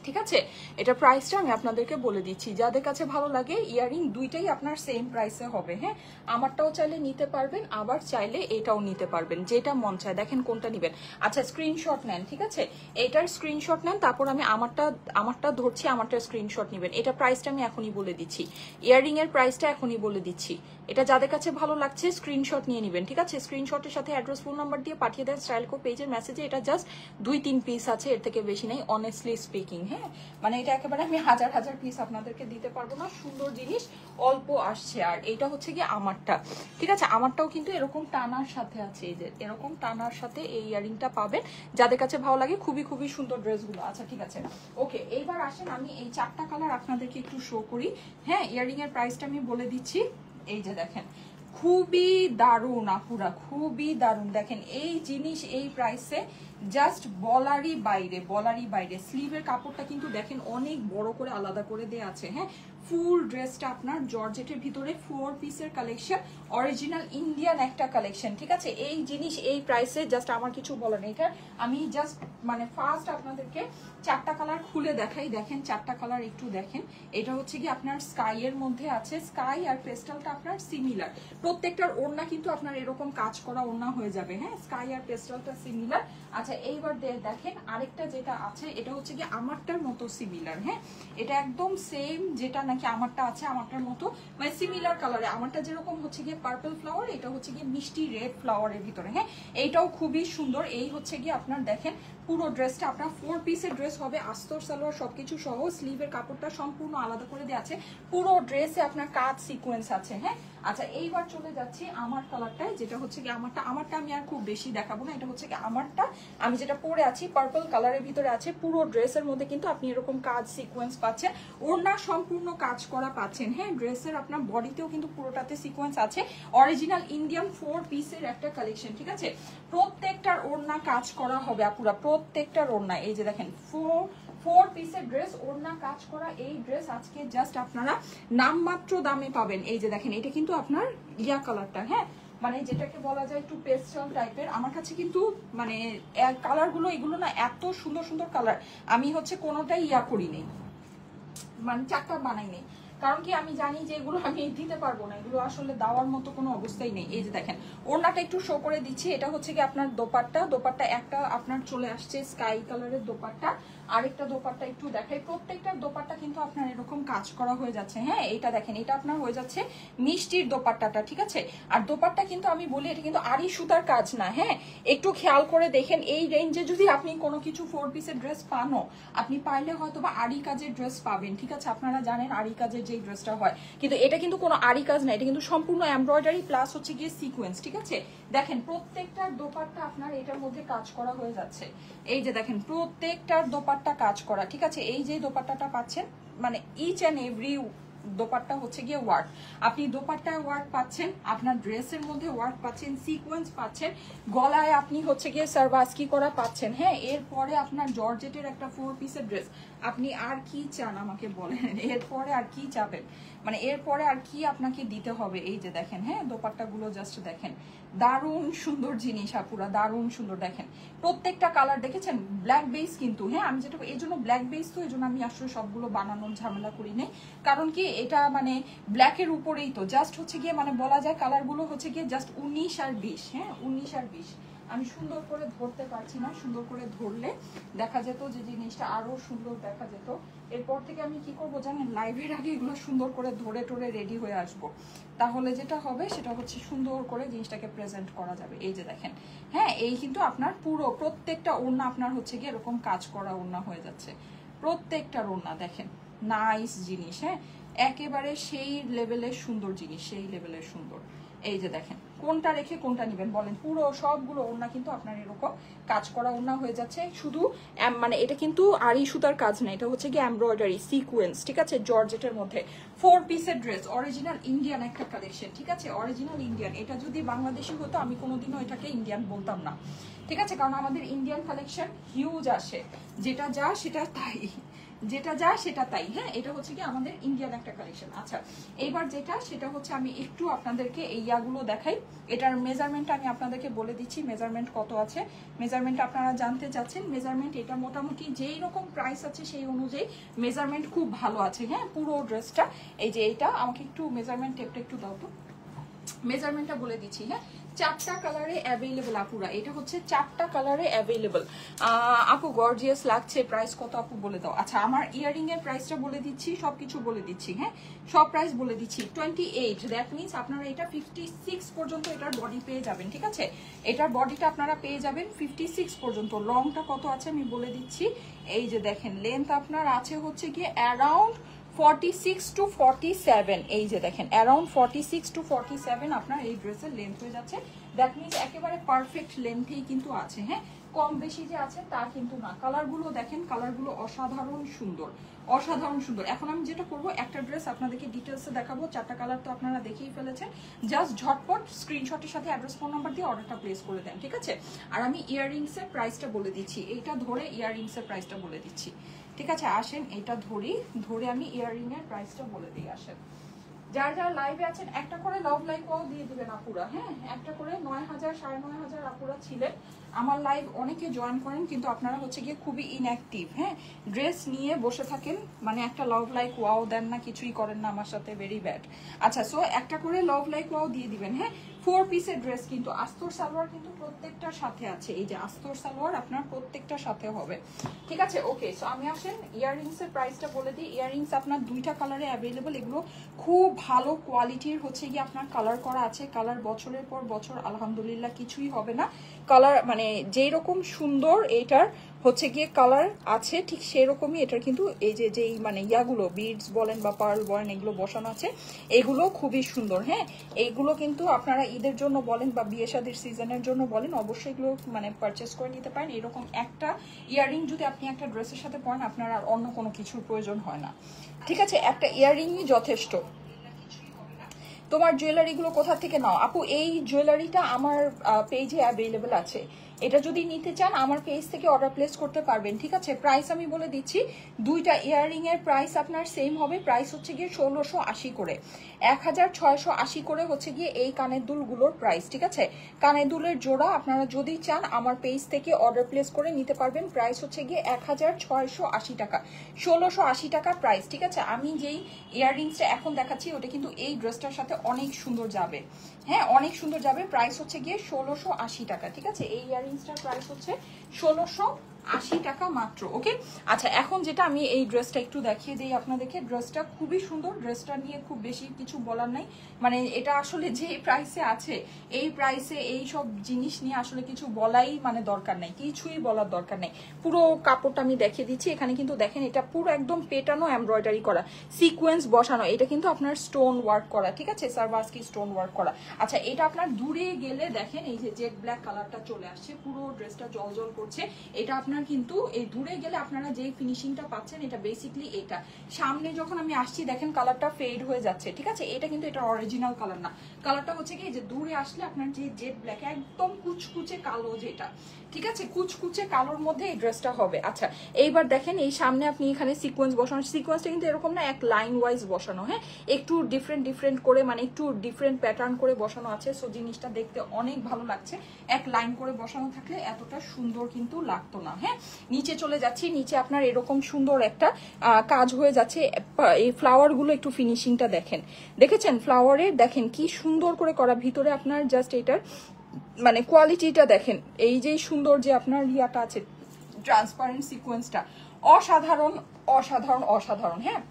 ঠিক আছে এটা প্রাইসটা আমি আপনাদেরকে বলে দিচ্ছি। যাদের কাছে ভালো লাগে ইয়াররিং দুইটাই আপনার সেম প্রাইসে হবে, হ্যাঁ আমারটাও চাইলে নিতে পারবেন, আবার চাইলে এটাও নিতে পারবেন, যেটা মন চায় দেখেন কোনটা নেবেন। আচ্ছা স্ক্রিনশট নেন, ঠিক আছে এটার স্ক্রিনশট নেন, তারপর আমি আমারটা ধরছি, আমারটা স্ক্রিনশট নেবেন। এটা প্রাইসটা আমি এখনই বলে দিচ্ছি, ইয়াররিং এর প্রাইসটা এখনই বলে দিচ্ছি। এটা যাদের কাছে ভালো লাগছে স্ক্রিনশট নিয়ে নেবেন, ঠিক আছে স্ক্রিনশটের সাথে অ্যাড্রেস ফোন নাম্বার দিয়ে পাঠিয়ে দেন স্টাইলকো পেজের মেসেজে। এটা জাস্ট 2-3 পিস আছে, এর থেকে বেশি নেই অনেস্টলি স্পিকিং, হ্যাঁ মানে এটা একেবারে আমি হাজার হাজার পিস আপনাদেরকে দিতে পারবো না, সুন্দর জিনিস অল্প আসছে। আর এটা হচ্ছে কি আমারটা, ঠিক আছে আমারটাও কিন্তু এরকম টানার সাথে আছে, এই যে এরকম টানার সাথে এই ইয়ারিংটা পাবেন। যাদের কাছে ভালো লাগে খুবই খুবই সুন্দর ড্রেসগুলো। আচ্ছা ঠিক আছে ওকে, এইবার আসেন আমি এই 4টা কালার আপনাদেরকে একটু শো করি। হ্যাঁ ইয়ারিং এর প্রাইসটা আমি বলে দিচ্ছি, এই যে দেখেন খুবই দারুণ আপুরা, খুবই দারুণ। দেখেন এই জিনিস এই প্রাইসে জাস্ট বলারই বাইরে, বলারই বাইরে। স্লিভের কাপড়টা কিন্তু দেখেন অনেক বড় করে আলাদা করে দেয়া আছে, হ্যাঁ ফুল ড্রেসটা আপনার জর্জেটের ভিতরে 4 পিসের কালেকশন, অরিজিনাল ইন্ডিয়ান একটা কালেকশন, ঠিক আছে এই জিনিস এই প্রাইসে জাস্ট আমার কিছু বলার নেই। এটা আমি জাস্ট মানে ফার্স্ট আপনাদেরকে 4টা কালার খুলে দেখাই। দেখেন 4টা কালার একটু দেখেন, এটা হচ্ছে কি আপনার স্কাই এর মধ্যে আছে, স্কাই আর পেস্টালটা আপনার সিমিলার, প্রত্যেকটার ওড়না কিন্তু আপনার এরকম কাজ করা ওড়না হয়ে যাবে, হ্যাঁ স্কাই আর পেস্টালটা সিমিলার। আচ্ছা এইবার দেখেন আরেকটা যেটা আছে, এটা হচ্ছে কি আমারটার মতো সিমিলার, হ্যাঁ এটা একদম সেম যেটা নাকি আমারটা আছে আমারটার মতো মানে সিমিলার কালারে। আমারটা যেরকম হচ্ছে গিয়ে পার্পল ফ্লাওয়ার, এটা হচ্ছে গিয়ে মিষ্টি রেড ফ্লাওয়ারের ভিতরে, হ্যাঁ এইটাও খুবই সুন্দর। এই হচ্ছে গিয়ে আপনার দেখেন পুরো ড্রেসটা আপনার 4 পিসের ড্রেস হবে, আস্তর সালোয়ার সবকিছু সহ, স্লিভের কাপড়টা সম্পূর্ণ আলাদা করে দেওয়া আছে, পুরো ড্রেসে আপনার কাজ সিকোয়েন্স আছে, হ্যাঁ। আচ্ছা এইবার চলে যাচ্ছি আমার কালারটায়, যেটা হচ্ছে কি আমারটা আমি আর খুব বেশি দেখাবো না। এটা হচ্ছে কি আমারটা আমি যেটা পরে আছি পার্পল কালারের ভিতরে আছে, পুরো ড্রেসের মধ্যে কিন্তু আপনি এরকম কাজ সিকোয়েন্স পাচ্ছেন, ওড়না সম্পূর্ণ কাজ করা পাচ্ছেন, হ্যাঁ ড্রেসের আপনার বডিতেও কিন্তু পুরোটাতে সিকোয়েন্স আছে, অরিজিনাল ইন্ডিয়ান 4 পিসের একটা কালেকশন, ঠিক আছে প্রত্যেকটার ওড়না কাজ করা হবে আপুরা, প্রত্যেকটার ওড়না। এই যে দেখেন 4 পিসের ড্রেস, ওড়না কাজ করা এই ড্রেস আজকে জাস্ট আপনারা নামমাত্র দামে পাবেন। এই যে দেখেন এটা কিন্তু আপনার ইয়া কালারটা, হ্যাঁ মানে যেটাকে বলা যায় একটু পেস্টাল টাইপের। আমার কাছে কিন্তু মানে কালারগুলো এগুলো না এত সুন্দর সুন্দর কালার, আমি হচ্ছে কোনোটাই ইয়া করি নেই, মানে 4টা বানাই নেই, কারণ কি আমি জানি যে এগুলো আমি দিতে পারবো না, এগুলো আসলে দেওয়ার মতো কোনো অবস্থাই নেই। এই যে দেখেন ওড়নাটা একটু শো করে দিচ্ছি, এটা হচ্ছে কি আপনার দোপাট্টা একটা আপনার চলে আসছে স্কাই কালারের দোপাট্টা, আরেকটা দোপাট্টা একটু দেখাই, প্রত্যেকটার দোপাট্টা কিন্তু আপনার এরকম কাজ করা হয়ে যাচ্ছে। হ্যাঁ, এটা দেখেন, এটা আপনার হয়ে যাচ্ছে মিষ্টির দোপাট্টাটা, ঠিক আছে। আর দোপাট্টা কিন্তু আমি বলি এটা কিন্তু আড়ি সুতার কাজ না। হ্যাঁ, একটু খেয়াল করে দেখেন, এই রেঞ্জে যদি আপনি কোনো কিছু 4 পিসের ড্রেস পানও, আপনি পাইলে হয়তো বা আড়ি কাজের ড্রেস পাবেন, ঠিক আছে। আপনারা জানেন আড়ি কাজের যেই ড্রেসটা হয়, কিন্তু এটা কিন্তু কোনো আড়ি কাজ না, এটা কিন্তু সম্পূর্ণ এমব্রয়ডারি প্লাস হচ্ছে গিয়ে সিকোয়েন্স, ঠিক আছে। দেখেন প্রত্যেকটার দোপাট্টা আপনার এটার মধ্যে কাজ করা হয়ে যাচ্ছে। এই যে দেখেন প্রত্যেকটার দোপাট্টা কাজ করা, ঠিক আছে। এই যে দোপাট্টাটা পাচ্ছেন, মানে ইচ অ্যান্ড এভরি দোপাট্টা হচ্ছে গিয়ে ওয়ার্ক। আপনি দোপাট্টায় ওয়ার্ক পাচ্ছেন, আপনার ড্রেসের মধ্যে ওয়ার্ক পাচ্ছেন, সিকোয়েন্স পাচ্ছেন, গলায় আপনি হচ্ছে গিয়ে সার্ভাস্কি করা পাচ্ছেন। হ্যাঁ, এরপরে আপনার জর্জেটের একটা 4 পিসের ড্রেস, আপনি আর কি চান আমাকে বলেন, এরপরে আর কি চাবেন, মানে এরপরে আর কি আপনাকে দিতে হবে। এই যে দেখেন, হ্যাঁ দোপাট্টাগুলো জাস্ট দেখেন, দারুণ সুন্দর জিনিস আপুরা, দারুণ সুন্দর। দেখেন প্রত্যেকটা কালার দেখেছেন, ব্ল্যাক বেস কিন্তু। হ্যাঁ, আমি যেটা এই জন্য ব্ল্যাক বেস, তো এই জন্য আমি আসলে সবগুলো বানানোর ঝামেলা করি নাই, কারণ কি এটা মানে ব্ল্যাকের উপরেই তো জাস্ট হচ্ছে গিয়ে মানে বলা যায় কালারগুলো হচ্ছে গিয়ে জাস্ট 19 আর 20। হ্যাঁ, 19 আর 20 আমি সুন্দর করে ধরতে পারছি না, সুন্দর করে ধরলে দেখা যেত যে জিনিসটা আরো সুন্দর দেখা যেত। এরপর থেকে আমি কি করবো জানেন, লাইভের আগে এগুলো সুন্দর করে ধরে টরে রেডি হয়ে আসব, তাহলে যেটা হবে সেটা হচ্ছে সুন্দর করে জিনিসটাকে প্রেজেন্ট করা যাবে। এই যে দেখেন, হ্যাঁ এই কিন্তু আপনার পুরো প্রত্যেকটা ওড়না আপনার হচ্ছে গিয়ে এরকম কাজ করা ওড়না হয়ে যাচ্ছে, প্রত্যেকটার ওড়না দেখেন, নাইস জিনিস। হ্যাঁ, একেবারে সেই লেভেলের সুন্দর জিনিস, সেই লেভেলের সুন্দর। এই যে দেখেন কোনটা রেখে কোনটা নেবেন বলেন, পুরো সবগুলো ওড়না কিন্তু আপনার এরকম কাজ করা ওড়না হয়ে যাচ্ছে। শুধু মানে এটা কিন্তু আড়ি সুতার কাজ না, এটা হচ্ছে কি এমব্রয়ডারি সিকোয়েন্স, ঠিক আছে, জর্জেটের মধ্যে 4 পিসের ড্রেস, অরিজিনাল ইন্ডিয়ান একটা কালেকশন, ঠিক আছে, অরিজিনাল ইন্ডিয়ান। এটা যদি বাংলাদেশি হতো আমি কোনোদিনও এটাকে ইন্ডিয়ান বলতাম না, ঠিক আছে, কারণ আমাদের ইন্ডিয়ান কালেকশন হিউজ আসে, যেটা যা সেটা তাই, যেটা যা সেটা তাই। হ্যাঁ, এটা হচ্ছে কি আমাদের ইন্ডিয়ান একটা কালেকশন। আচ্ছা, এইবার যেটা সেটা হচ্ছে আমি একটু আপনাদেরকে এই ইয়াগুলো দেখাই। এটার মেজারমেন্ট আমি আপনাদেরকে বলে দিচ্ছি, মেজারমেন্ট কত আছে, মেজারমেন্ট আপনারা জানতে চাচ্ছেন। মেজারমেন্ট এটা মোটামুটি যেই রকম প্রাইস আছে সেই অনুযায়ী মেজারমেন্ট খুব ভালো আছে। হ্যাঁ, পুরো ড্রেসটা এই যে এটা, আমাকে একটু মেজারমেন্ট টেপটা একটু দাও তো, মেজারমেন্টটা বলে দিচ্ছি। হ্যাঁ, 4টা কালারে অ্যাভেলেবল আপুরা, এটা হচ্ছে 4টা কালারে অ্যাভেলেবল। আপু গর্জিয়াস লাগছে, প্রাইস কত আপু বলে দাও। আচ্ছা, আমার ইয়ারিং এর প্রাইসটা বলে দিচ্ছি, সবকিছু বলে দিচ্ছি। হ্যাঁ, সব প্রাইস বলে দিচ্ছি। 28, দ্যাট মিনস আপনারা এটা 56 পর্যন্ত এটার বডি পেয়ে যাবেন, ঠিক আছে, এটার বডিটা আপনারা পেয়ে যাবেন 56 পর্যন্ত। লংটা কত আছে আমি বলে দিচ্ছি, এই যে দেখেন লেন্থ আপনার আছে হচ্ছে গিয়ে অ্যারাউন্ড 46 to 47, এই যে দেখেন অ্যারাউন্ড 46 to 47 আপনার এই ড্রেসের লেন্থ হয়ে যাচ্ছে। দ্যাট মিনস একেবারে পারফেক্ট লেন্থেই কিন্তু আছে। হ্যাঁ, কম বেশি যে আছে তা কিন্তু না। কালারগুলো দেখেন, কালারগুলো অসাধারণ সুন্দর, অসাধারণ সুন্দর। এখন আমি যেটা করবো, একটা ড্রেস আপনাদেরকে ডিটেলসে দেখাবো, 4টা কালার তো আপনারা দেখেই ফেলেছেন, জাস্ট ঝটপট স্ক্রিনশটের সাথে অ্যাড্রেস ফোন নাম্বার দিয়ে অর্ডারটা প্লেস করে দেন, ঠিক আছে। আর আমি ইয়াররিংসের প্রাইসটা বলে দিচ্ছি, এইটা ধরে ইয়াররিংসের প্রাইসটা বলে দিচ্ছি, ঠিক আছে। আসেন এটা ধরে আমি ইয়াররিং এর প্রাইসটা বলে দিই। আসেন, যারা যারা লাইভে আছেন একটা করে লাভ লাইক ওয়াও দিয়ে দিবেন আপুরা। হ্যাঁ, একটা করে 9000 9500 আপুরা ছিলেন আমার লাইভ, অনেকে জয়েন করেন কিন্তু আপনারা হচ্ছে গিয়ে খুবই ইনঅ্যাক্টিভ। হ্যাঁ, ড্রেস নিয়ে বসে থাকেন, মানে একটা লাভ লাইক ওয়াও দেন না, কিছুই করেন না আমার সাথে, ভেরি ব্যাড। আচ্ছা, সো একটা করে লাভ লাইক ওয়াও দিয়ে দিবেন। হ্যাঁ, 4 পিসের ড্রেস কিন্তু আস্তর সালোয়ার কিন্তু প্রত্যেকটার সাথে আছে, এই যে আস্তর সালোয়ার আপনার প্রত্যেকটার সাথে হবে, ঠিক আছে। ওকে, সো আমি আসেন ইয়াররিংস এর প্রাইসটা বলে দিই। ইয়াররিংস আপনার 2টা কালারে অ্যাভেলেবল, এগুলো খুব ভালো কোয়ালিটির হচ্ছে গিয়ে আপনার কালার করা আছে। কালার বছরের পর বছর আলহামদুলিল্লাহ কিছুই হবে না, কালার মানে যেই রকম সুন্দর এটার হচ্ছে গিয়ে কালার আছে ঠিক সেরকমই এটার কিন্তু এই যে যেই মানে ইয়াগুলো বিডস বলেন বা পার্ল বলেন এগুলো বসানো আছে, এগুলো খুবই সুন্দর। হ্যাঁ, এইগুলো কিন্তু আপনারা ঈদের জন্য বলেন বা বিয়ে শাদীর সিজনের জন্য বলেন, অবশ্যই এগুলো মানে পারচেস করে নিতে পারেন। এরকম একটা ইয়াররিং যদি আপনি একটা ড্রেসের সাথে পরেন, আপনার আর অন্য কোনো কিছুর প্রয়োজন হয় না, ঠিক আছে, একটা ইয়াররিংই যথেষ্ট। তোমার জুয়েলারিগুলো কোথা থেকে নাও আপু? এই জুয়েলারিটা আমার পেজে অ্যাভেলেবল আছে, এটা যদি নিতে চান আমার পেজ থেকে অর্ডার প্লেস করতে পারবেন, ঠিক আছে। প্রাইস আমি বলে দিচ্ছি, 2টা ইয়াররিং এর প্রাইস আপনার সেম হবে, প্রাইস হচ্ছে গিয়ে 1680 করে, 1680 করে হচ্ছে গিয়ে এই কানের দুলগুলোর প্রাইস, ঠিক আছে। কানের দুলের জোড়া আপনারা যদি চান আমার পেজ থেকে অর্ডার প্লেস করে নিতে পারবেন, প্রাইস হচ্ছে গিয়ে 1680 টাকা, 1680 টাকা প্রাইস, ঠিক আছে। আমি যেই ইয়াররিংসটা এখন দেখাচ্ছি ওটা কিন্তু এই ড্রেসটার সাথে অনেক সুন্দর যাবে। হ্যাঁ, অনেক সুন্দর যাবে, প্রাইস হচ্ছে গিয়ে 1680 টাকা, ঠিক আছে। এই ইয়াররিংসটার প্রাইস হচ্ছে 1680 80 টাকা মাত্র। ওকে, আচ্ছা এখন যেটা আমি এই ড্রেসটা একটু দেখিয়ে দিই আপনাদেরকে। ড্রেসটা খুবই সুন্দর, ড্রেসটা নিয়ে খুব বেশি কিছু বলার নাই, মানে এটা আসলে যে প্রাইসে আছে এই প্রাইসে এই সব জিনিস নিয়ে আসলে কিছু বলাই মানে দরকার নাই, কিছুই বলার দরকার নেই। পুরো কাপড়টা আমি দেখিয়ে দিচ্ছি। এখানে কিন্তু দেখেন এটা পুরো একদম পেটানো, এমব্রয়ডারি করা, সিকোয়েন্স বসানো, এটা কিন্তু আপনার স্টোন ওয়ার্ক করা, ঠিক আছে, সারবাস্কি স্টোন ওয়ার্ক করা। আচ্ছা এটা আপনার দূরে গেলে দেখেন এই যে জেড ব্ল্যাক কালারটা চলে আসছে, পুরো ড্রেসটা জলজল করছে। এটা আপনার কিন্তু এই দূরে গেলে আপনারা যে ফিনিশিংটা পাচ্ছেন এটা বেসিকলি এটা। সামনে যখন আমি আসছি দেখেন কালারটা ফেড হয়ে যাচ্ছে, ঠিক আছে, এটা কিন্তু এটা অরিজিনাল কালার না। কালারটা হচ্ছে কি যে দূরে আসলে আপনার যে জেড ব্ল্যাক একদম কুচকুচে কালো যেটা, ঠিক আছে, কুচকুচে কালোর মধ্যে এই ড্রেসটা হবে। আচ্ছা এইবার দেখেন এই সামনে আপনি এখানে সিকোয়েন্স বসানো, সিকোয়েন্সটা কিন্তু এরকম না, এক লাইন ওয়াইজ বসানো, হ্যাঁ, একটু ডিফারেন্ট করে, মানে একটু ডিফারেন্ট প্যাটার্ন করে বসানো আছে। সো জিনিসটা দেখতে অনেক ভালো লাগছে। এক লাইন করে বসানো থাকলে এতটা সুন্দর কিন্তু লাগতো না। হ্যাঁ, নিচে চলে যাচ্ছি, নিচে আপনার এরকম সুন্দর একটা কাজ হয়ে যাচ্ছে। এই ফ্লাওয়ার গুলো একটু ফিনিশিংটা দেখেন, দেখেছেন ফ্লাওয়ারের, দেখেন কি সুন্দর করে করা। ভিতরে আপনার জাস্ট এটার মানে কোয়ালিটিটা দেখেন, এই যে সুন্দর যে আপনার ইয়াটা আছে, ট্রান্সপারেন্ট সিকোয়েন্সটা অসাধারণ অসাধারণ অসাধারণ। হ্যাঁ,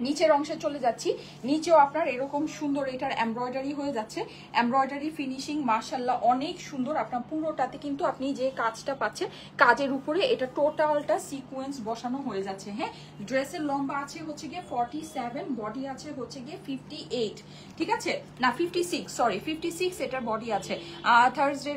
নিচের অংশে চলে যাচ্ছি, নিচেও আপনার এরকম সুন্দর এটার এমব্রয়ডারি হয়ে যাচ্ছে, এমব্রয়ডারি ফিনিশিং মাশাআল্লাহ অনেক সুন্দর। আপনার পুরোটাতে কিন্তু আপনি যে কাজটা পাচ্ছেন কাজের উপরে এটা টোটালটা সিকোয়েন্স বসানো হয়ে যাচ্ছে। হ্যাঁ, ড্রেসের লম্বা আছে হচ্ছে গিয়ে 47, বডি আছে হচ্ছে গিয়ে 58, ঠিক আছে, না 56, সরি 56 এটার বডি আছে। থার্সডে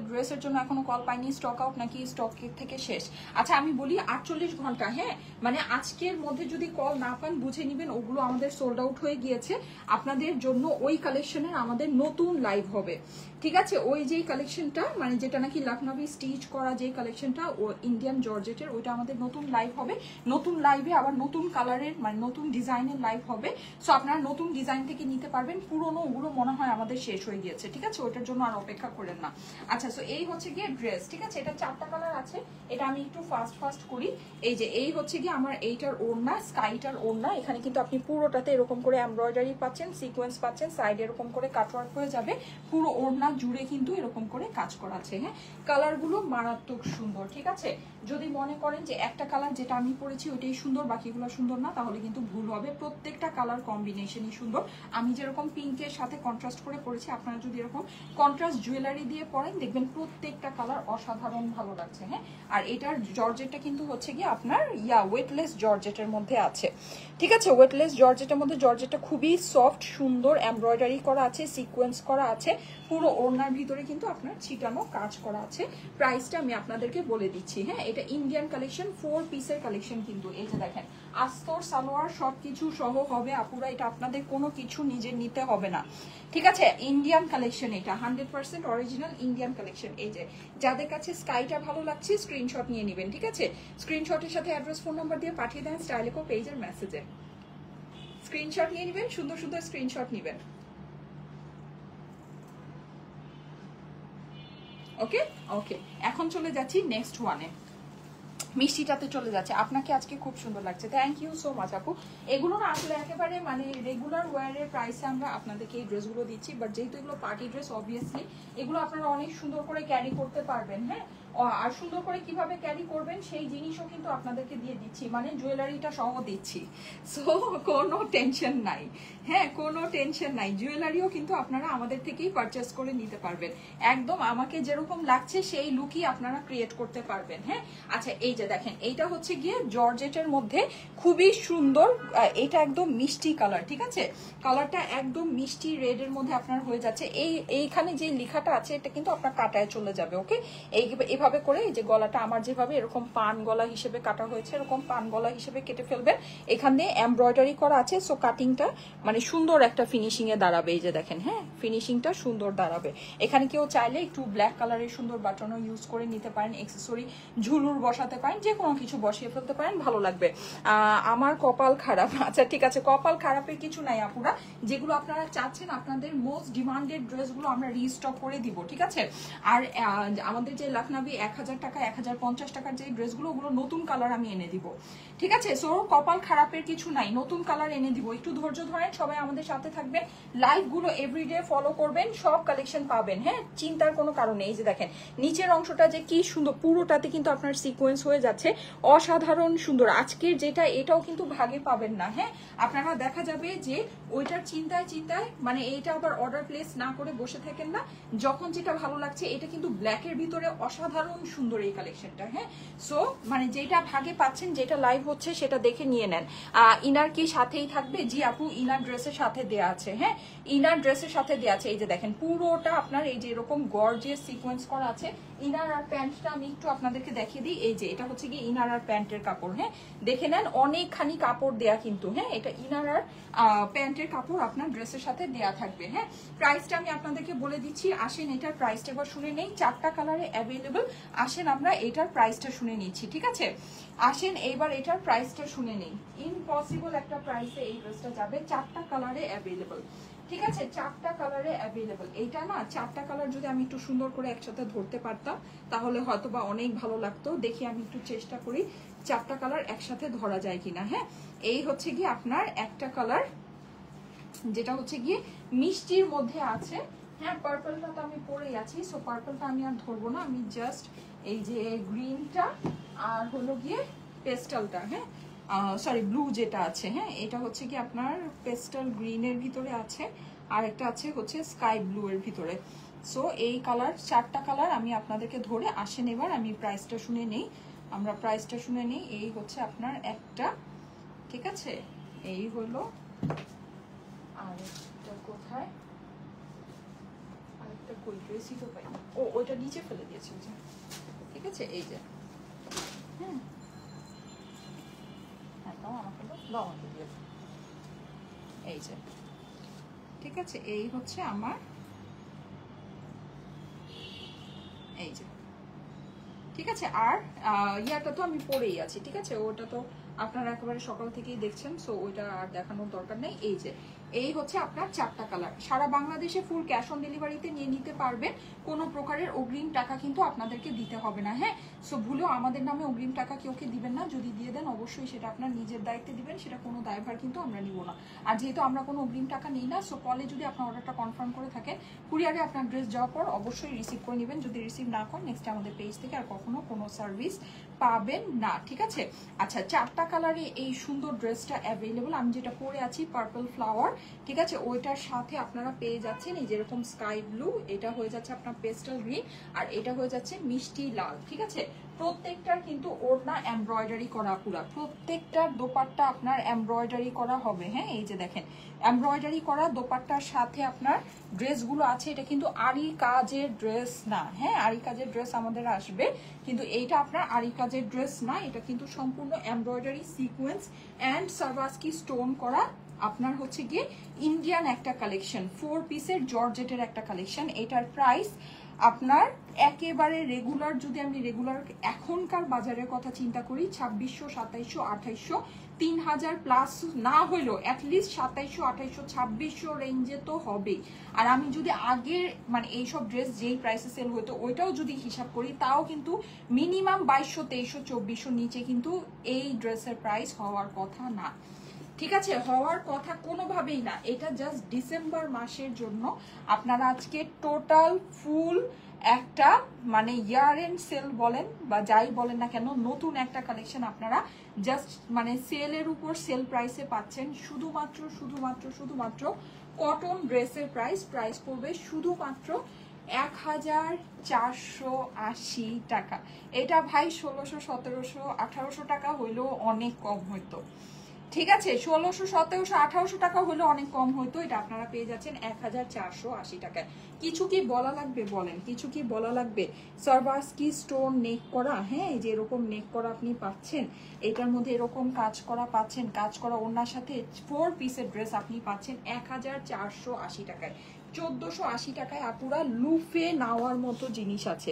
ড্রেসের জন্য এখনো কল পাইনি, স্টক আউট নাকি স্টক থেকে শেষ? আচ্ছা আমি বলি 48 ঘন্টা, হ্যাঁ, মানে আজকের মধ্যে যদি কল না পান বুঝে নিবেন ওগুলো আমাদের সোল্ড আউট হয়ে গিয়েছে। আপনাদের জন্য ওই কালেকশনের আমাদের নতুন লাইভ হবে, ঠিক আছে, ওই যেই কালেকশনটা মানে যেটা নাকি লখনভি স্টিচ করা যে কালেকশনটা ও ইন্ডিয়ান জর্জেটের, ওইটা আমাদের নতুন লাইভ হবে। নতুন লাইভে আবার নতুন কালারের মানে নতুন ডিজাইনের লাইভ হবে। সো আপনারা নতুন ডিজাইন থেকে নিতে পারবেন, পুরোনো ওগুলো মনে হয় আমাদের শেষ হয়ে গিয়েছে, ঠিক আছে, ওইটার জন্য আর অপেক্ষা করেন না। আচ্ছা সো এই হচ্ছে গিয়ে ড্রেস, ঠিক আছে, এটা 4টা কালার আছে, এটা আমি একটু ফাস্ট করি। এই যে এই হচ্ছে গিয়ে আমার এইটার ওড়না, স্কাইটার ওড়না, এখানে কিন্তু আপনি পুরোটাতে এরকম করে এমব্রয়ডারি পাচ্ছেন, সিকোয়েন্স পাচ্ছেন, সাইডে এরকম করে কাটওয়ার্ক হয়ে যাবে, পুরো ওড়না জুড়ে কিন্তু এরকম করে কাজ করা আছে। হ্যাঁ, কালারগুলো মারাত্মক সুন্দর, ঠিক আছে। যদি মনে করেন যে একটা কালার যেটা আমি পরেছি ওইটাই সুন্দর বাকিগুলো সুন্দর না, তাহলে কিন্তু ভুল হবে। প্রত্যেকটা কালার কম্বিনেশনই সুন্দর। আমি যেরকম পিঙ্কের সাথে কন্ট্রাস্ট করে পরেছি, আপনারা যদি এরকম কন্ট্রাস্ট জুয়েলারি দিয়ে পরেন দেখবেন প্রত্যেকটা কালার অসাধারণ ভালো লাগছে। হ্যাঁ, আর এটার জর্জেটটা কিন্তু হচ্ছে গিয়ে আপনার ওয়েটলেস জর্জেটের মধ্যে আছে, ঠিক আছে, ওয়েটলেস জর্জেটের মধ্যে। জর্জেটটা খুবই সফট সুন্দর, এমব্রয়ডারি করা আছে, সিকোয়েন্স করা আছে, পুরো ওড়নার ভিতরে কিন্তু আপনার ছিটানো কাজ করা আছে। প্রাইসটা আমি আপনাদেরকে বলে দিচ্ছি। হ্যাঁ, এটা ইন্ডিয়ান কালেকশন, 4 পিসের কালেকশন কিন্তু। এই যে দেখেন আস্তর সালোয়ার সবকিছু সহ হবে আপুরা, এটা আপনাদের কোনো কিছু নিজে নিতে হবে না, ঠিক আছে। ইন্ডিয়ান কালেকশন, এটা 100% অরিজিনাল ইন্ডিয়ান কালেকশন। এই যে যাদের কাছে স্কাইটা ভালো লাগছে স্ক্রিনশট নিয়ে নেবেন, ঠিক আছে, স্ক্রিনশটের সাথে অ্যাড্রেস ফোন নাম্বার দিয়ে পাঠিয়ে দেন স্টাইলেকো পেজের মেসেজে, স্ক্রিনশট নিয়ে নেবেন, সুন্দর সুন্দর স্ক্রিনশট নেবেন। ওকে ওকে, এখন চলে যাচ্ছি নেক্সট ওয়ানে, মিষ্টিটাতে চলে যাচ্ছে। আপনাকে আজকে খুব সুন্দর লাগছে, থ্যাংক ইউ সো মাচ আপু। এগুলো না আসলে একেবারে মানে রেগুলার ওয়ারের প্রাইসে আমরা আপনাদেরকে এই ড্রেসগুলো দিচ্ছি, বাট যেহেতু এগুলো পার্টি ড্রেস অবভিয়াসলি এগুলো আপনারা অনেক সুন্দর করে ক্যারি করতে পারবেন। হ্যাঁ, আর সুন্দর করে কিভাবে ক্যারি করবেন সেই জিনিসও কিন্তু আপনাদেরকে দিয়ে দিচ্ছি, মানে জুয়েলারিটা সহ দিচ্ছি। সো কোনো টেনশন নাই, হ্যাঁ কোনো টেনশন নাই, জুয়েলারিও কিন্তু আপনারা আমাদের থেকেই পারচেস করে নিতে পারবেন। একদম আমাকে যেরকম লাগছে সেই লুকই আপনারা ক্রিয়েট করতে পারবেন। হ্যাঁ, আচ্ছা এই যে দেখেন এইটা হচ্ছে গিয়ে জর্জেটের মধ্যে খুবই সুন্দর, এটা একদম মিষ্টি কালার, ঠিক আছে, কালারটা একদম মিষ্টি রেডের মধ্যে আপনার হয়ে যাচ্ছে। এইখানে যে লেখাটা আছে এটা কিন্তু আপনার কাটায় চলে যাবে। ওকে, এইভাবে করে এই যে গলাটা আমার যেভাবে এরকম পান গলা হিসেবে কাটা হয়েছে এরকম পান গলা হিসেবে কেটে ফেলবেন। এখানে এমব্রয়ডারি করা আছে, সো কাটিংটা মানে সুন্দর একটা ফিনিশিং এ দাঁড়াবে। এই যে দেখেন, হ্যাঁ ফিনিশিংটা সুন্দর দাঁড়াবে। এখানে কেউ চাইলে একটু ব্ল্যাক কালারের সুন্দর বাটনও ইউজ করে নিতে পারেন, এক্সেসরি ঝুলুর বসাতে পারেন, যে কোনো কিছু বসিয়ে ফেলতে পারেন, ভালো লাগবে। আমার কপাল খারাপ, আচ্ছা ঠিক আছে, কপাল খারাপের কিছু নাই আপুরা, যেগুলো আপনারা চাচ্ছেন আপনাদের মোস্ট ডিমান্ডেড ড্রেসগুলো আমরা রিস্টক করে দিব, ঠিক আছে। আর আমাদের যে লখনভি 1000 টাকা 1050 টাকার যে ড্রেসগুলো ওগুলো নতুন কালার আমি এনে দিব, ঠিক আছে? সো কপাল খারাপের কিছু নাই, নতুন কালার এনে দিব। একটু ধৈর্য ধরেন, সবাই আমাদের সাথে থাকবেন, লাইভ গুলো এভরিডে ফলো করবেন, সব কালেকশন পাবেন। হ্যাঁ, চিন্তার কোনো কারণ নেই। এই যে দেখেন নিচের অংশটা যে কি সুন্দর, পুরোটাতে কিন্তু আপনার সিকোয়েন্স হয়ে যাচ্ছে, অসাধারণ সুন্দর। আজকের যেটা এটাও কিন্তু ভাগে পাবেন না। হ্যাঁ, আপনারা দেখা যাবে যে ওইটার চিন্তায় মানে এইটা আবার অর্ডার প্লেস না করে বসে থাকেন না, যখন যেটা ভালো লাগছে। এটা কিন্তু ব্ল্যাকের ভিতরে অসাধারণ সুন্দর এই কালেকশনটা। হ্যাঁ, সো মানে যেটা ভাগে পাচ্ছেন, যেটা লাইভ হচ্ছে সেটা দেখে নিয়ে নেন। ইনার কি সাথেই থাকবে? জি আপু, ইনার ড্রেসের সাথে দেয়া আছে। হ্যাঁ, ইনার ড্রেসের সাথে দেয়া আছে। এই যে দেখেন পুরোটা আপনার এই যে এরকম গর্জিয়াস সিকোয়েন্স করা আছে। ইনার আর প্যান্টটা আমি একটু আপনাদেরকে দেখিয়ে দিই। এই যে এটা হচ্ছে কি ইনার আর প্যান্টের কাপড়। হ্যাঁ, দেখে নেন অনেকখানি কাপড় দেয়া কিন্তু। হ্যাঁ, এটা ইনার আর প্যান্টের কাপড় আপনার ড্রেসের সাথে দেয়া থাকবে। হ্যাঁ, প্রাইসটা আমি আপনাদেরকে বলে দিচ্ছি। আসেন এটার প্রাইসটা এবার শুনে নেই, 4টা কালারে অ্যাভেলেবল। আসেন আমরা এটার প্রাইসটা শুনে নিচ্ছি, ঠিক আছে? আসেন এইবার এটার প্রাইসটা শুনে নেই। ইম্পসিবল একটা প্রাইসে এই ড্রেসটা যাবে, 4টা কালারে অ্যাভেলেবল, ঠিক আছে? 4টা কালারে অ্যাভেলেবল। এইটা না 4টা কালার যদি আমি একটু সুন্দর করে একসাথে ধরতে পারতাম তাহলে হয়তো বা অনেক ভালো লাগতো। দেখি আমি একটু চেষ্টা করি 4টা কালার একসাথে ধরা যায় কিনা। হ্যাঁ, এই হচ্ছে গিয়ে আপনার একটা কালার, যেটা হচ্ছে গিয়ে মিষ্টির মধ্যে আছে। হ্যাঁ, পার্পলটা তো আমি পরেই আছি, সো পার্পলটা আমি আর ধরবো না। আমি জাস্ট এই যে গ্রিনটা আর হলো গিয়ে পেস্টালটা, হ্যাঁ সরি ব্লু যেটা আছে, হ্যাঁ এটা হচ্ছে কি আপনার পেস্টাল গ্রিনের ভিতরে আছে, আর একটা আছে হচ্ছে স্কাই ব্লু এর ভিতরে। সো এই কালার 4টা কালার আমি আপনাদেরকে ধরে। আসেন এবার আমি প্রাইসটা শুনে নেই, আমরা প্রাইসটা শুনে নিই। এই হচ্ছে আপনার একটা, ঠিক আছে? এই হলো আরেকটা, কোথায় আরেকটা, কই ড্রেসই তো পাই। ও ওইটা নিচে ফেলে দিয়েছি, ঠিক আছে? এই যে হ্যাঁ এই যে, ঠিক আছে? এই হচ্ছে আমার এই যে, ঠিক আছে? আর ইয়াটা তো আমি পরেই আছি, ঠিক আছে? ওটা তো আপনারা একেবারে সকাল থেকেই দেখছেন, সো ওইটা আর দেখানোর দরকার নেই। এই যে এই হচ্ছে আপনার 4টা কালার। সারা বাংলাদেশে ফুল ক্যাশ অন ডেলিভারিতে নিয়ে নিতে পারবেন, কোনো প্রকারের অগ্রিম টাকা কিন্তু আপনাদেরকে দিতে হবে না। হ্যাঁ, সো ভুলেও আমাদের নামে অগ্রিম টাকা কেউকে দিবেন না। যদি দিয়ে দেন অবশ্যই সেটা আপনার নিজের দায়িত্বে দিবেন, সেটা কোনো দায়ভার কিন্তু আমরা নিব না। আর যেহেতু আমরা কোনো অগ্রিম টাকা নিই না, সো কলে যদি আপনার অর্ডারটা কনফার্ম করে থাকেন, কুরিয়ারে আপনার ড্রেস যাওয়ার পর অবশ্যই রিসিভ করে নেবেন। যদি রিসিভ না করেন নেক্সট আমাদের পেজ থেকে আর কখনো কোনো সার্ভিস পাবেন না, ঠিক আছে? আচ্ছা, 4টা কালারে এই সুন্দর ড্রেসটা অ্যাভেলেবল। আমি যেটা পরে আছি পার্পল ফ্লাওয়ার, ঠিক আছে? ওইটার সাথে আপনারা পেয়ে যাচ্ছেন এই যেরকম স্কাই ব্লু, এটা হয়ে যাচ্ছে আপনার পেস্টাল গ্রিন, আর এটা হয়ে যাচ্ছে মিষ্টি লাল, ঠিক আছে? প্রত্যেকটার কিন্তু ওড়না এমব্রয়ডারি করা, পুরা প্রত্যেকটার দোপাট্টা আপনার এমব্রয়ডারি করা হবে। হ্যাঁ, এই যে দেখেন এমব্রয়ডারি করা দোপাট্টার সাথে আপনার ড্রেসগুলো আছে। এটা কিন্তু আরি কাজের ড্রেস না। হ্যাঁ, আরি কাজের ড্রেস আমাদের আসবে, কিন্তু এইটা আপনার আরি কাজের ড্রেস না। এটা কিন্তু সম্পূর্ণ এমব্রয়ডারি সিকোয়েন্স অ্যান্ড সার্ভাসকি স্টোন করা আপনার হচ্ছে গিয়ে ইন্ডিয়ান একটা কালেকশন, 4 পিসের জর্জেটের একটা কালেকশন। এটার প্রাইস আপনার একেবারে রেগুলার, যদি আমি রেগুলার এখনকার বাজারের কথা চিন্তা করি, 2600, 2700, 2800, 3000 প্লাস না হইলেও অ্যাটলিস্ট 2700, 2800, 2600 রেঞ্জে তো হবেই। আর আমি যদি আগের মানে এইসব ড্রেস যেই প্রাইসে সেল হতো ওইটাও যদি হিসাব করি, তাও কিন্তু মিনিমাম 2200, 2300, 2400 নিচে কিন্তু এই ড্রেসের প্রাইস হওয়ার কথা না, ঠিক আছে? হওয়ার কথা কোনোভাবেই না। এটা জাস্ট ডিসেম্বর মাসের জন্য আপনারা আজকে টোটাল ফুল একটা মানে ইয়ার এন্ড সেল বলেন বা যাই বলেন না কেন, নতুন একটা কালেকশন আপনারা জাস্ট মানে সেলের উপর সেল প্রাইসে পাচ্ছেন। শুধুমাত্র শুধুমাত্র শুধুমাত্র কটন ড্রেসের প্রাইস পড়বে শুধুমাত্র 1480 টাকা। এটা ভাই 1600, 1700, 1800 টাকা হইলেও অনেক কম হইতো, ঠিক আছে? 1600, 1700, 1800 টাকা হলে অনেক কম হইতো। এটা আপনারা পেয়ে যাচ্ছেন 1480 টাকায়। কিছু কি বলা লাগবে বলেন? কিছু কি বলা লাগবে? সার্ভাসকি স্টোন নেক করা, হ্যাঁ এই যে এরকম নেক করা আপনি পাচ্ছেন, এটার মধ্যে এরকম কাজ করা পাচ্ছেন, কাজ করা ওনার সাথে 4 পিসের ড্রেস আপনি পাচ্ছেন 1480 টাকায়। 1480 টাকায় আপুরা লুফে নেওয়ার মতো জিনিস আছে,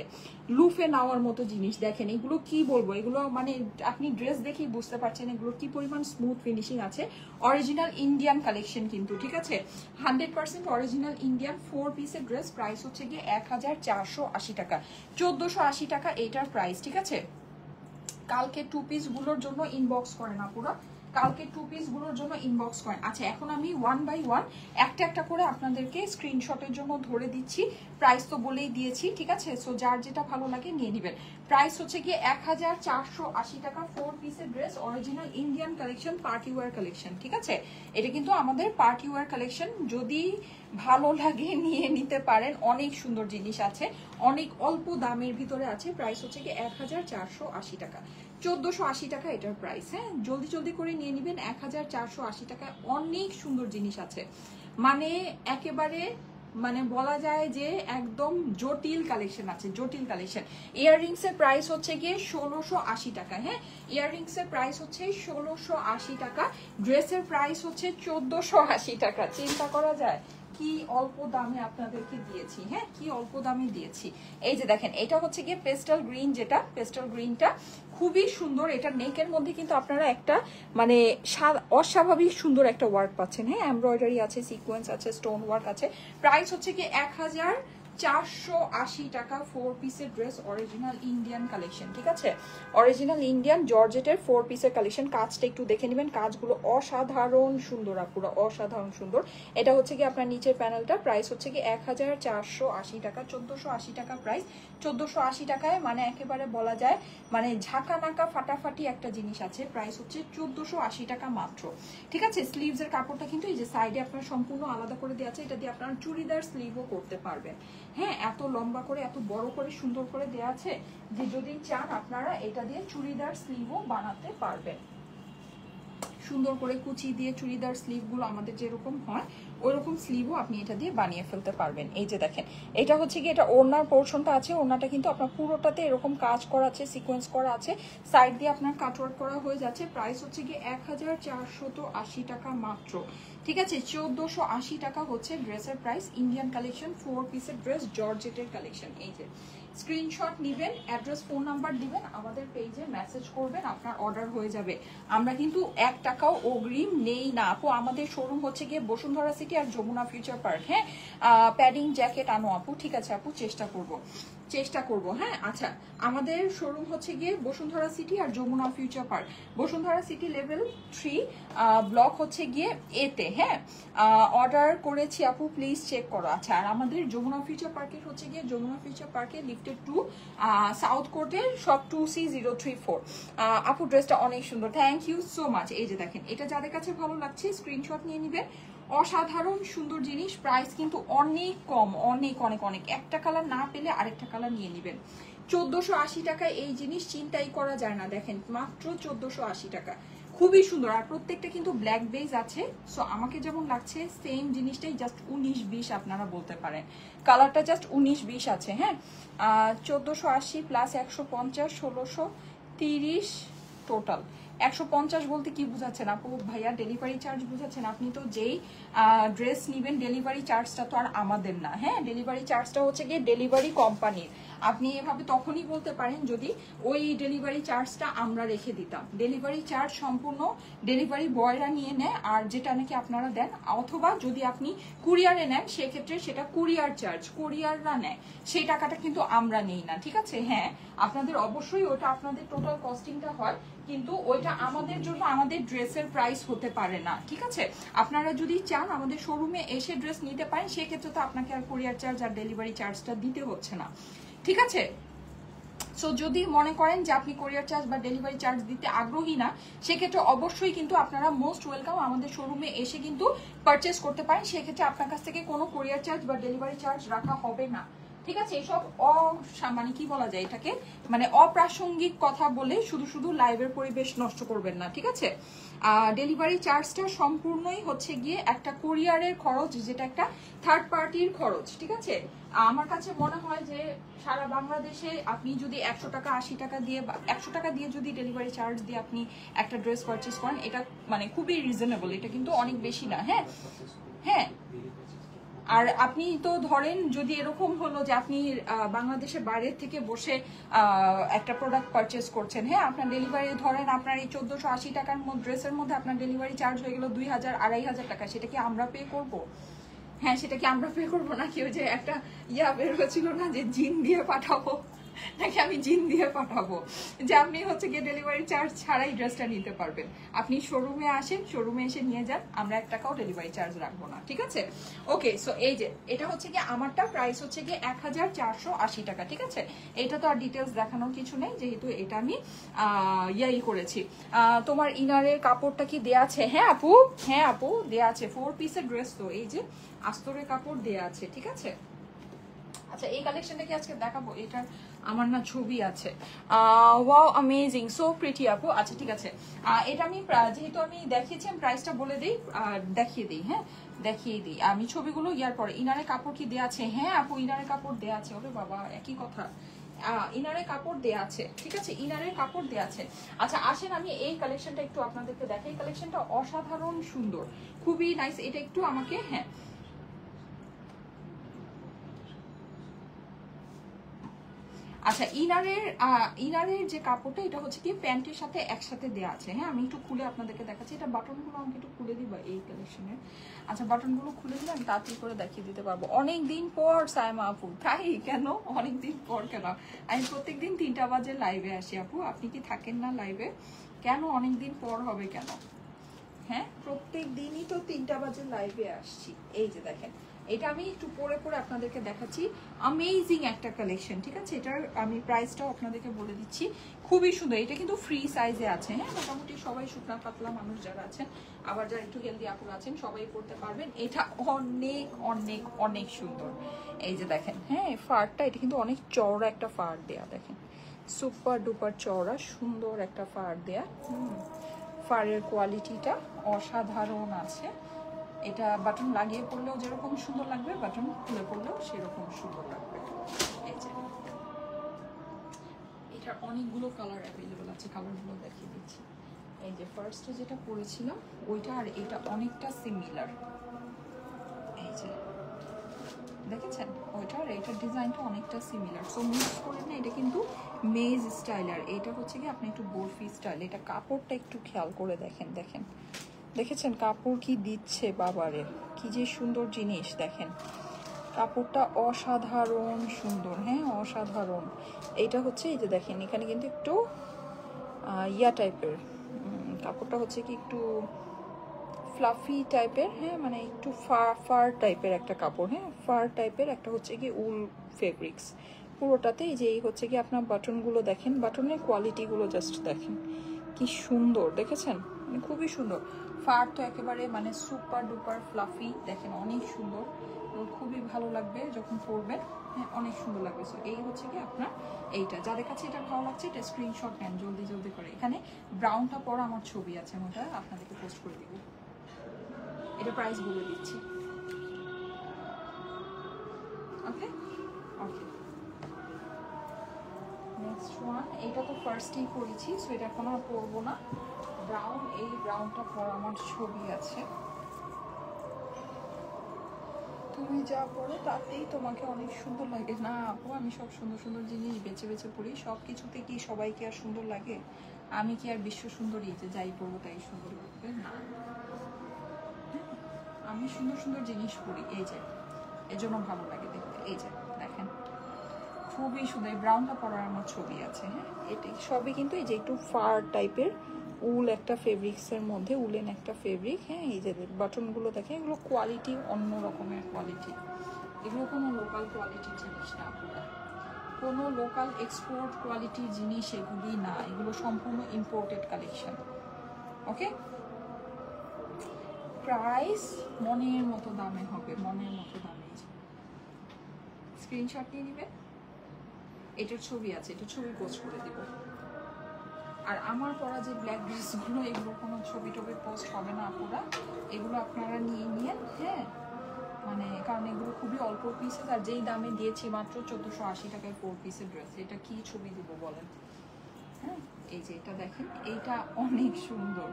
লুফে নেওয়ার মতো জিনিস। দেখেন এগুলো কি বলবো, এগুলো মানে আপনি ড্রেস দেখেই বুঝতে পারছেন এগুলো কি পরিমাণ স্মুথ ফিনিশিং আছে। অরিজিনাল ইন্ডিয়ান কালেকশন কিন্তু, ঠিক আছে, 100% অরিজিনাল ইন্ডিয়ান 4 পিসের ড্রেস। প্রাইস হচ্ছে গিয়ে 1480 টাকা, 1480 টাকা এটার প্রাইস, ঠিক আছে। কালকে 2 পিস গুলোর জন্য ইনবক্স করেন আপুরা, কালকে 2 পিস গুলোর জন্য ইনবক্স করেন। আচ্ছা এখন আমি 1 বাই 1 একটা একটা করে আপনাদেরকে স্ক্রিনশটের জন্য ধরে দিচ্ছি। প্রাইস তো বলেই দিয়েছি, ঠিক আছে। সো যার যেটা ভালো লাগে নিয়ে নেবেন। প্রাইস হচ্ছে গিয়ে 1480 টাকা, 4 পিসের dress, original Indian collection, party wear collection, ঠিক আছে। এটা কিন্তু আমাদের পার্টি ওয়্যার কালেকশন, যদি ভালো লাগে নিয়ে নিতে পারেন। অনেক সুন্দর জিনিস আছে, অনেক অল্প দামের ভিতরে আছে। প্রাইস হচ্ছে গিয়ে 1480 টাকা, 1480 টাকা এটার প্রাইস। হ্যাঁ, জলদি জলদি করে নিয়ে নেবেন। 1480 টাকায় অনেক সুন্দর জিনিস আছে, মানে একেবারে মানে বলা যায় যে একদম জটিল কালেকশন আছে, জটিল কালেকশন। ইয়াররিংস এর প্রাইস হচ্ছে গিয়ে 1680 টাকা। হ্যাঁ, ইয়াররিংস এর প্রাইস হচ্ছে 1680 টাকা, ড্রেসের প্রাইস হচ্ছে 1480 টাকা। চিন্তা করা যায় কি অল্প দামে আপনাদেরকে দিয়েছি। হ্যাঁ, কি অল্প দামে দিয়েছি। এই যে দেখেন এটা হচ্ছে গিয়ে পেস্টাল গ্রিন, যেটা পেস্টাল গ্রিনটা খুবই সুন্দর। এটা নেকের মধ্যে কিন্তু আপনারা একটা মানে অস্বাভাবিক সুন্দর একটা ওয়ার্ক পাচ্ছেন। হ্যাঁ, এমব্রয়ডারি আছে, সিকোয়েন্স আছে, স্টোন ওয়ার্ক আছে। প্রাইস হচ্ছে কি 1480 টাকা, 4 পিসের ড্রেস, অরিজিনাল ইন্ডিয়ান কালেকশন, ঠিক আছে। অরিজিনাল ইন্ডিয়ান জর্জেটের 4 পিসের কালেকশন। কাজটা একটু দেখে নেবেন, কাজগুলো অসাধারণ সুন্দর আপুরা, অসাধারণ সুন্দর। এটা হচ্ছে কি আপনার নিচের প্যানেলটা। প্রাইস হচ্ছে কি 1480 টাকা, 1480 টাকা প্রাইস। 1480 টাকায় মানে একেবারে বলা যায় মানে ঝাঁকা নাকা ফাটাফাটি একটা জিনিস আছে। প্রাইস হচ্ছে 1480 টাকা মাত্র, ঠিক আছে। স্লিভস এর কাপড়টা কিন্তু এই যে সাইডে আপনার সম্পূর্ণ আলাদা করে দেওয়া আছে। এটা দিয়ে আপনার চুড়িদার স্লিভও করতে পারবেন। হ্যাঁ, এত লম্বা করে এত বড় করে সুন্দর করে দেওয়া আছে যে যদি চান আপনারা এটা দিয়ে চুড়িদার স্লিভও বানাতে পারবেন। সুন্দর করে কুচি দিয়ে চুড়িদার স্লিভগুলো আমাদের যেরকম হয় ওইরকম স্লিভও আপনি এটা দিয়ে বানিয়ে ফেলতে পারবেন। এই যে দেখেন এটা হচ্ছে কি এটা ওড়নার পোর্শনটা আছে। ওড়নাটা কিন্তু আপনার পুরোটাতে এরকম কাজ করা আছে, সিকোয়েন্স করা আছে, সাইড দিয়ে আপনার কাটওয়ার্ক করা হয়ে যাচ্ছে। প্রাইস হচ্ছে কি 1480 টাকা মাত্র, ঠিক আছে। 1480 টাকা হচ্ছে ড্রেসের প্রাইস। ইন্ডিয়ান কালেকশন, 4 পিসের ড্রেস, জর্জেটের কালেকশন। এই যে স্ক্রিনশট নেবেন, অ্যাড্রেস, ফোন নাম্বার দিবেন, আমাদের পেজে মেসেজ করবেন, আপনার অর্ডার হয়ে যাবে। আমরা কিন্তু 1 টাকাও অগ্রিম নেই না আপু। আমাদের শোরুম হচ্ছে গিয়ে বসুন্ধরা সিটি আর যমুনা ফিউচার পার্ক। হ্যাঁ, প্যাডিং জ্যাকেট আনো আপু, ঠিক আছে আপু, চেষ্টা করব, চেষ্টা করব। হ্যাঁ, আচ্ছা আমাদের শোরুম হচ্ছে গিয়ে বসুন্ধরা সিটি আর Jamuna Future Park. Bashundhara City level 3 block হচ্ছে গিয়ে এতে। হ্যাঁ, অর্ডার করেছি আপু, প্লিজ চেক করো। আচ্ছা, আর আমাদের যমুনা ফিউচার পার্কের হচ্ছে গিয়ে যমুনা ফিউচার পার্কে লিফটেড 2 সাউথ কোর্টের সব 2C034। আপু ড্রেসটা অনেক সুন্দর, থ্যাংক ইউ সো মাচ। এই যে দেখেন এটা যাদের কাছে ভালো লাগছে স্ক্রিনশট নিয়ে নিবেন। অসাধারণ সুন্দর জিনিস, প্রাইস কিন্তু অনেক কম, অনেক অনেক অনেক। একটা কালার না পেলে আরেকটা কালার নিয়ে নেবেন। 1480 টাকায় এই জিনিস চিন্তাই করা যায় না। দেখেন মাত্র 1480 টাকা, খুবই সুন্দর। আর প্রত্যেকটা কিন্তু ব্ল্যাক বেজ আছে। সো আমাকে যেমন লাগছে সেম জিনিসটাই জাস্ট 19-20 আপনারা বলতে পারেন। কালারটা জাস্ট 19-20 আছে। হ্যাঁ, 1480 প্লাস 150, 1630 টোটাল। 150 বলতে কি বুঝাচ্ছেন আপু? ভাইয়া ডেলিভারি চার্জ বুঝাচ্ছেন? আপনি তো যেই ড্রেস নিবেন ডেলিভারি চার্জটা তো আর আমাদের না। হ্যাঁ, ডেলিভারি চার্জটা হচ্ছে গিয়ে ডেলিভারি কোম্পানির। আপনি এভাবে তখনই বলতে পারেন যদি ওই ডেলিভারি চার্জটা আমরা রেখে দিতাম। ডেলিভারি চার্জ সম্পূর্ণ ডেলিভারি বয়রা নিয়ে নেয়, আর যেটা নাকি আপনারা দেন, অথবা যদি আপনি কুরিয়ারে নেন সেক্ষেত্রে সেটা কুরিয়ার চার্জ কুরিয়াররা নেয়, সেই টাকাটা কিন্তু আমরা নেই না, ঠিক আছে। হ্যাঁ, আপনাদের অবশ্যই ওটা আপনাদের টোটাল কস্টিংটা হয়, কিন্তু ওইটা আমাদের জন্য আমাদের ড্রেসের প্রাইস হতে পারে না, ঠিক আছে। আপনারা যদি চান আমাদের শোরুমে এসে ড্রেস নিতে পারেন, সেক্ষেত্রে তো আপনাকে আর কুরিয়ার চার্জ আর ডেলিভারি চার্জটা দিতে হচ্ছে না, ঠিক আছে। সো যদি মনে করেন যে আপনি কোরিয়ার চার্জ বা ডেলিভারি চার্জ দিতে আগ্রহী না, সেক্ষেত্রে অবশ্যই কিন্তু আপনারা মোস্ট ওয়েলকাম আমাদের শোরুমে এসে কিন্তু পারচেস করতে পারেন। সেক্ষেত্রে আপনার কাছ থেকে কোনো কোরিয়ার চার্জ বা ডেলিভারি চার্জ রাখা হবে না, ঠিক আছে। এসব মানে কি বলা যায় এটাকে, মানে অপ্রাসঙ্গিক কথা বলে শুধু শুধু লাইভের পরিবেশ নষ্ট করবেন না, ঠিক আছে। ডেলিভারি চার্জটা সম্পূর্ণই হচ্ছে গিয়ে একটা কুরিয়ারের খরচ, যেটা একটা থার্ড পার্টির খরচ, ঠিক আছে। আমার কাছে মনে হয় যে সারা বাংলাদেশে আপনি যদি 100 টাকা 80 টাকা দিয়ে বা 100 টাকা দিয়ে যদি ডেলিভারি চার্জ দিয়ে আপনি একটা ড্রেস পারচেস করেন, এটা মানে খুবই রিজনেবল, এটা কিন্তু অনেক বেশি না। হ্যাঁ হ্যাঁ আর আপনি তো ধরেন যদি এরকম হলো যে আপনি বাংলাদেশের বাইরের থেকে বসে একটা প্রোডাক্ট পারচেস করছেন, হ্যাঁ, আপনার ডেলিভারি ধরেন আপনার এই 1480 টাকার ড্রেসের মধ্যে আপনার ডেলিভারি চার্জ হয়ে গেল 2000 2500 টাকা, সেটা কি আমরা পে করব? হ্যাঁ, সেটা কি আমরা পে করবো? নাকি ওই যে একটা বের হয়েছিল না যে জিন দিয়ে পাঠাবো, নাকি আমি জিন দিয়ে পাঠাবো যে আপনি হচ্ছে গিয়ে ডেলিভারি চার্জ ছাড়াই ড্রেসটা নিতে পারবেন? আপনি শোরুমে আসেন, শোরুমে এসে নিয়ে যান, আমরা 1 টাকাও ডেলিভারি চার্জ রাখবো না, ঠিক আছে? ওকে, সো এই যে এটা হচ্ছে গিয়ে আমারটা প্রাইস হচ্ছে গিয়ে 1480 টাকা, ঠিক আছে? এটা তো আর ডিটেলস দেখানোর কিছু নেই, যেহেতু এটা আমি ইয়াই করেছি। তোমার ইনারের কাপড়টা কি দেয়া আছে? হ্যাঁ আপু, হ্যাঁ আপু দেয়া আছে, 4 পিসের ড্রেস তো, এই যে আস্তরের কাপড় দেয়া আছে, ঠিক আছে? আচ্ছা, এই কালেকশনটা কি আজকে দেখাবো? এটার আমার না ছবি আছে। ওয়াও, অ্যামেজিং, সো প্রিটি আপু। আচ্ছা ঠিক আছে, এটা আমি যেহেতু আমি দেখিয়েছি, আমি প্রাইসটা বলে দিই, দেখিয়ে দিই, হ্যাঁ দেখিয়ে দিই। আমি ছবিগুলো ইয়ার পরে। ইনারের কাপড় কি দেয়া আছে? হ্যাঁ আপু, ইনারের কাপড় দেয়া আছে। ওরে বাবা, একই কথা, ইনারের কাপড় দেয়া আছে, ঠিক আছে? ইনারের কাপড় দেয়া আছে। আচ্ছা আসেন, আমি এই কালেকশনটা একটু আপনাদেরকে দেখাই। এই কালেকশনটা অসাধারণ সুন্দর, খুবই নাইস। এটা একটু আমাকে, হ্যাঁ আচ্ছা, ইনারের যে কাপড়টা, এটা হচ্ছে কি প্যান্টের সাথে একসাথে দেয়া আছে, হ্যাঁ আমি একটু খুলে আপনাদেরকে দেখাচ্ছি। এটা বাটনগুলো আমাকে একটু খুলে দিবা এই কালেকশনের। আচ্ছা, বাটনগুলো খুলে দিলে আমি তাড়াতাড়ি করে দেখিয়ে দিতে পারবো। অনেকদিন পর সায়মা আপু, তাই কেন? অনেকদিন পর কেন? আমি প্রত্যেকদিন 3টা বাজে লাইভে আসি আপু, আপনি কি থাকেন না লাইভে? কেন অনেকদিন পর হবে কেন? হ্যাঁ, প্রত্যেক দিনই তো 3টা বাজে লাইভে আসছি। এই যে দেখেন, এটা আমি একটু পরে পরে আপনাদেরকে দেখাচ্ছি। অ্যামেজিং একটা কালেকশন, ঠিক আছে? এটার আমি প্রাইসটাও আপনাদেরকে বলে দিচ্ছি। খুবই সুন্দর, এটা কিন্তু ফ্রি সাইজে আছে, হ্যাঁ মোটামুটি সবাই শুকনা পাতলা মানুষ যারা আছেন, আবার যারা একটু হেলদি আপুর আছেন, সবাই পড়তে পারবেন। এটা অনেক অনেক অনেক সুন্দর। এই যে দেখেন, হ্যাঁ ফারটা, এটা কিন্তু অনেক চওড়া একটা ফার দেয়া, দেখেন সুপার ডুপার চওড়া সুন্দর একটা ফার দেয়া। ফারের কোয়ালিটিটা অসাধারণ আছে। এটা বাটন লাগিয়ে পড়লেও যেরকম সুন্দর লাগবে, বাটন খুলে পড়লেও সেরকম সুন্দর লাগবে। এই যে এটার অনেকগুলো কালার অ্যাভেলেবল আছে, কালারগুলো দেখিয়ে দিচ্ছি। এই যে ফার্স্টে যেটা পরেছিলাম ওইটা আর এটা অনেকটা সিমিলার। এই যে দেখেছেন, ওইটা আর এইটার ডিজাইনটা অনেকটা সিমিলার, সো মিক্স করে না। এটা কিন্তু মেজ স্টাইল, আর এটা হচ্ছে কি আপনি একটু বরফি স্টাইল। এটা কাপড়টা একটু খেয়াল করে দেখেন, দেখেন দেখেছেন কাপড় কি দিচ্ছে, বাবারে কি যে সুন্দর জিনিস। দেখেন কাপড়টা অসাধারণ সুন্দর, হ্যাঁ অসাধারণ। এইটা হচ্ছে, এই যে দেখেন এখানে কিন্তু একটু ইয়া টাইপের কাপড়টা হচ্ছে কি একটু ফ্লাফি টাইপের, হ্যাঁ মানে একটু ফার টাইপের একটা কাপড়, হ্যাঁ ফার টাইপের একটা হচ্ছে কি উল ফেব্রিক্স পুরোটাতে। এই যে এই হচ্ছে কি আপনার বাটনগুলো দেখেন, বাটনের কোয়ালিটিগুলো জাস্ট দেখেন কি সুন্দর, দেখেছেন মানে খুবই সুন্দর। ফার তো একেবারে মানে সুপার ডুপার ফ্লাফি, দেখেন অনেক সুন্দর, খুবই ভালো লাগবে যখন পরবেন, হ্যাঁ অনেক সুন্দর লাগবে। সো এই হচ্ছে কি আপনার এইটা, যাদের কাছে এটা ভালো লাগছে এটা স্ক্রিনশট নেন জলদি জলদি করে। এখানে ব্রাউনটা পরা আমার ছবি আছে, আমি ওটা আপনাদেরকে পোস্ট করে দিব। এটা প্রাইস বলে দিচ্ছি, ওকে ওকে। নেক্সট ওয়ান, এটা তো ফার্স্টেই করেছি, সো এটা এখন আর পরবো না। ব্রাউন, এই ব্রাউনটা পরা আমার ছবি আছে। তুমি যা পড়ো তাতেই তোমাকে অনেক সুন্দর লাগে। না আপু, আমি সব সুন্দর সুন্দর জিনিস বেছে বেছে পড়ি, সব কিছুতে কি সবাইকে আর সুন্দর লাগে? আমি কি আর বিশ্ব সুন্দরী যে যাই পড়বো তাই সুন্দর লাগবে? না, আমি সুন্দর সুন্দর জিনিস পড়ি, এই যে এজন্য ভালো লাগে দেখতে। এই যে দেখেন খুবই সুন্দর, এই ব্রাউনটা পরার আমার ছবি আছে, হ্যাঁ এটাই সবই কিন্তু এই যে একটু ফার টাইপের উল একটা ফেব্রিক্সের মধ্যে, উলেন একটা ফেব্রিক, হ্যাঁ এই যে বাটনগুলো দেখেন, এগুলো কোয়ালিটি অন্য রকমের কোয়ালিটি, এগুলো কোনো লোকাল কোয়ালিটির জিনিস না, কোনো লোকাল এক্সপোর্ট কোয়ালিটির জিনিস এগুলি না, এগুলো সম্পূর্ণ ইম্পোর্টেড কালেকশন। ওকে, প্রাইস মনের মতো দামে হবে, মনের মতো দামে। স্ক্রিনশট নিয়ে নিবে, এটার ছবি আছে, এটা ছবি পোস্ট করে দিব। আর আমার পরা যে ব্ল্যাক ড্রেসগুলো, এগুলো কোনো ছবি টবি পোস্ট হবে না আপুরা, এগুলো আপনারা নিয়ে নিয়েন, হ্যাঁ মানে কারণ এগুলো খুবই অল্প পিসেস, আর যেই দামে দিয়েছি মাত্র 1480 টাকায় 4 পিসের ড্রেস, এটা কি ছবি দিব বলেন? হ্যাঁ এই যে এটা দেখেন, এইটা অনেক সুন্দর,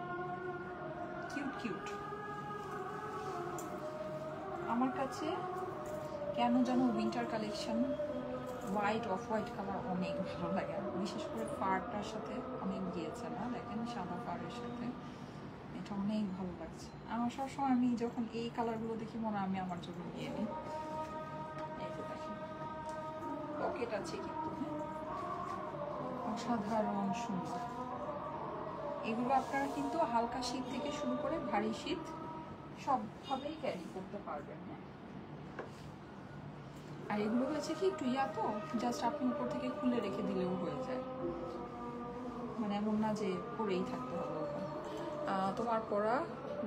কিউট কিউট। আমার কাছে কেন যেন winter collection white off white colour অনেক ভালো লাগে, আর বিশেষ করে ফারটার সাথে অনেক গিয়েছে না, দেখেন সাদা ফারের সাথে এটা অনেক ভালো লাগছে আমার। সবসময় আমি যখন এই কালারগুলো দেখি মনে হয় আমি আমার জন্য নিয়ে নিই। এই যে দেখেন পকেট আছে কিন্তু, হ্যাঁ অসাধারণ সুন্দর। এগুলো আপনারা কিন্তু হালকা শীত থেকে শুরু করে ভারী শীত সবভাবেই ক্যারি করতে পারবেন। হ্যাঁ আর এগুলো হয়েছে কি একটু ইয়া তো, জাস্ট আপনি উপর থেকে খুলে রেখে দিলেও হয়ে যায়, মানে এমন না যে পরেই থাকতে হবে ওরকম। তোমার পরা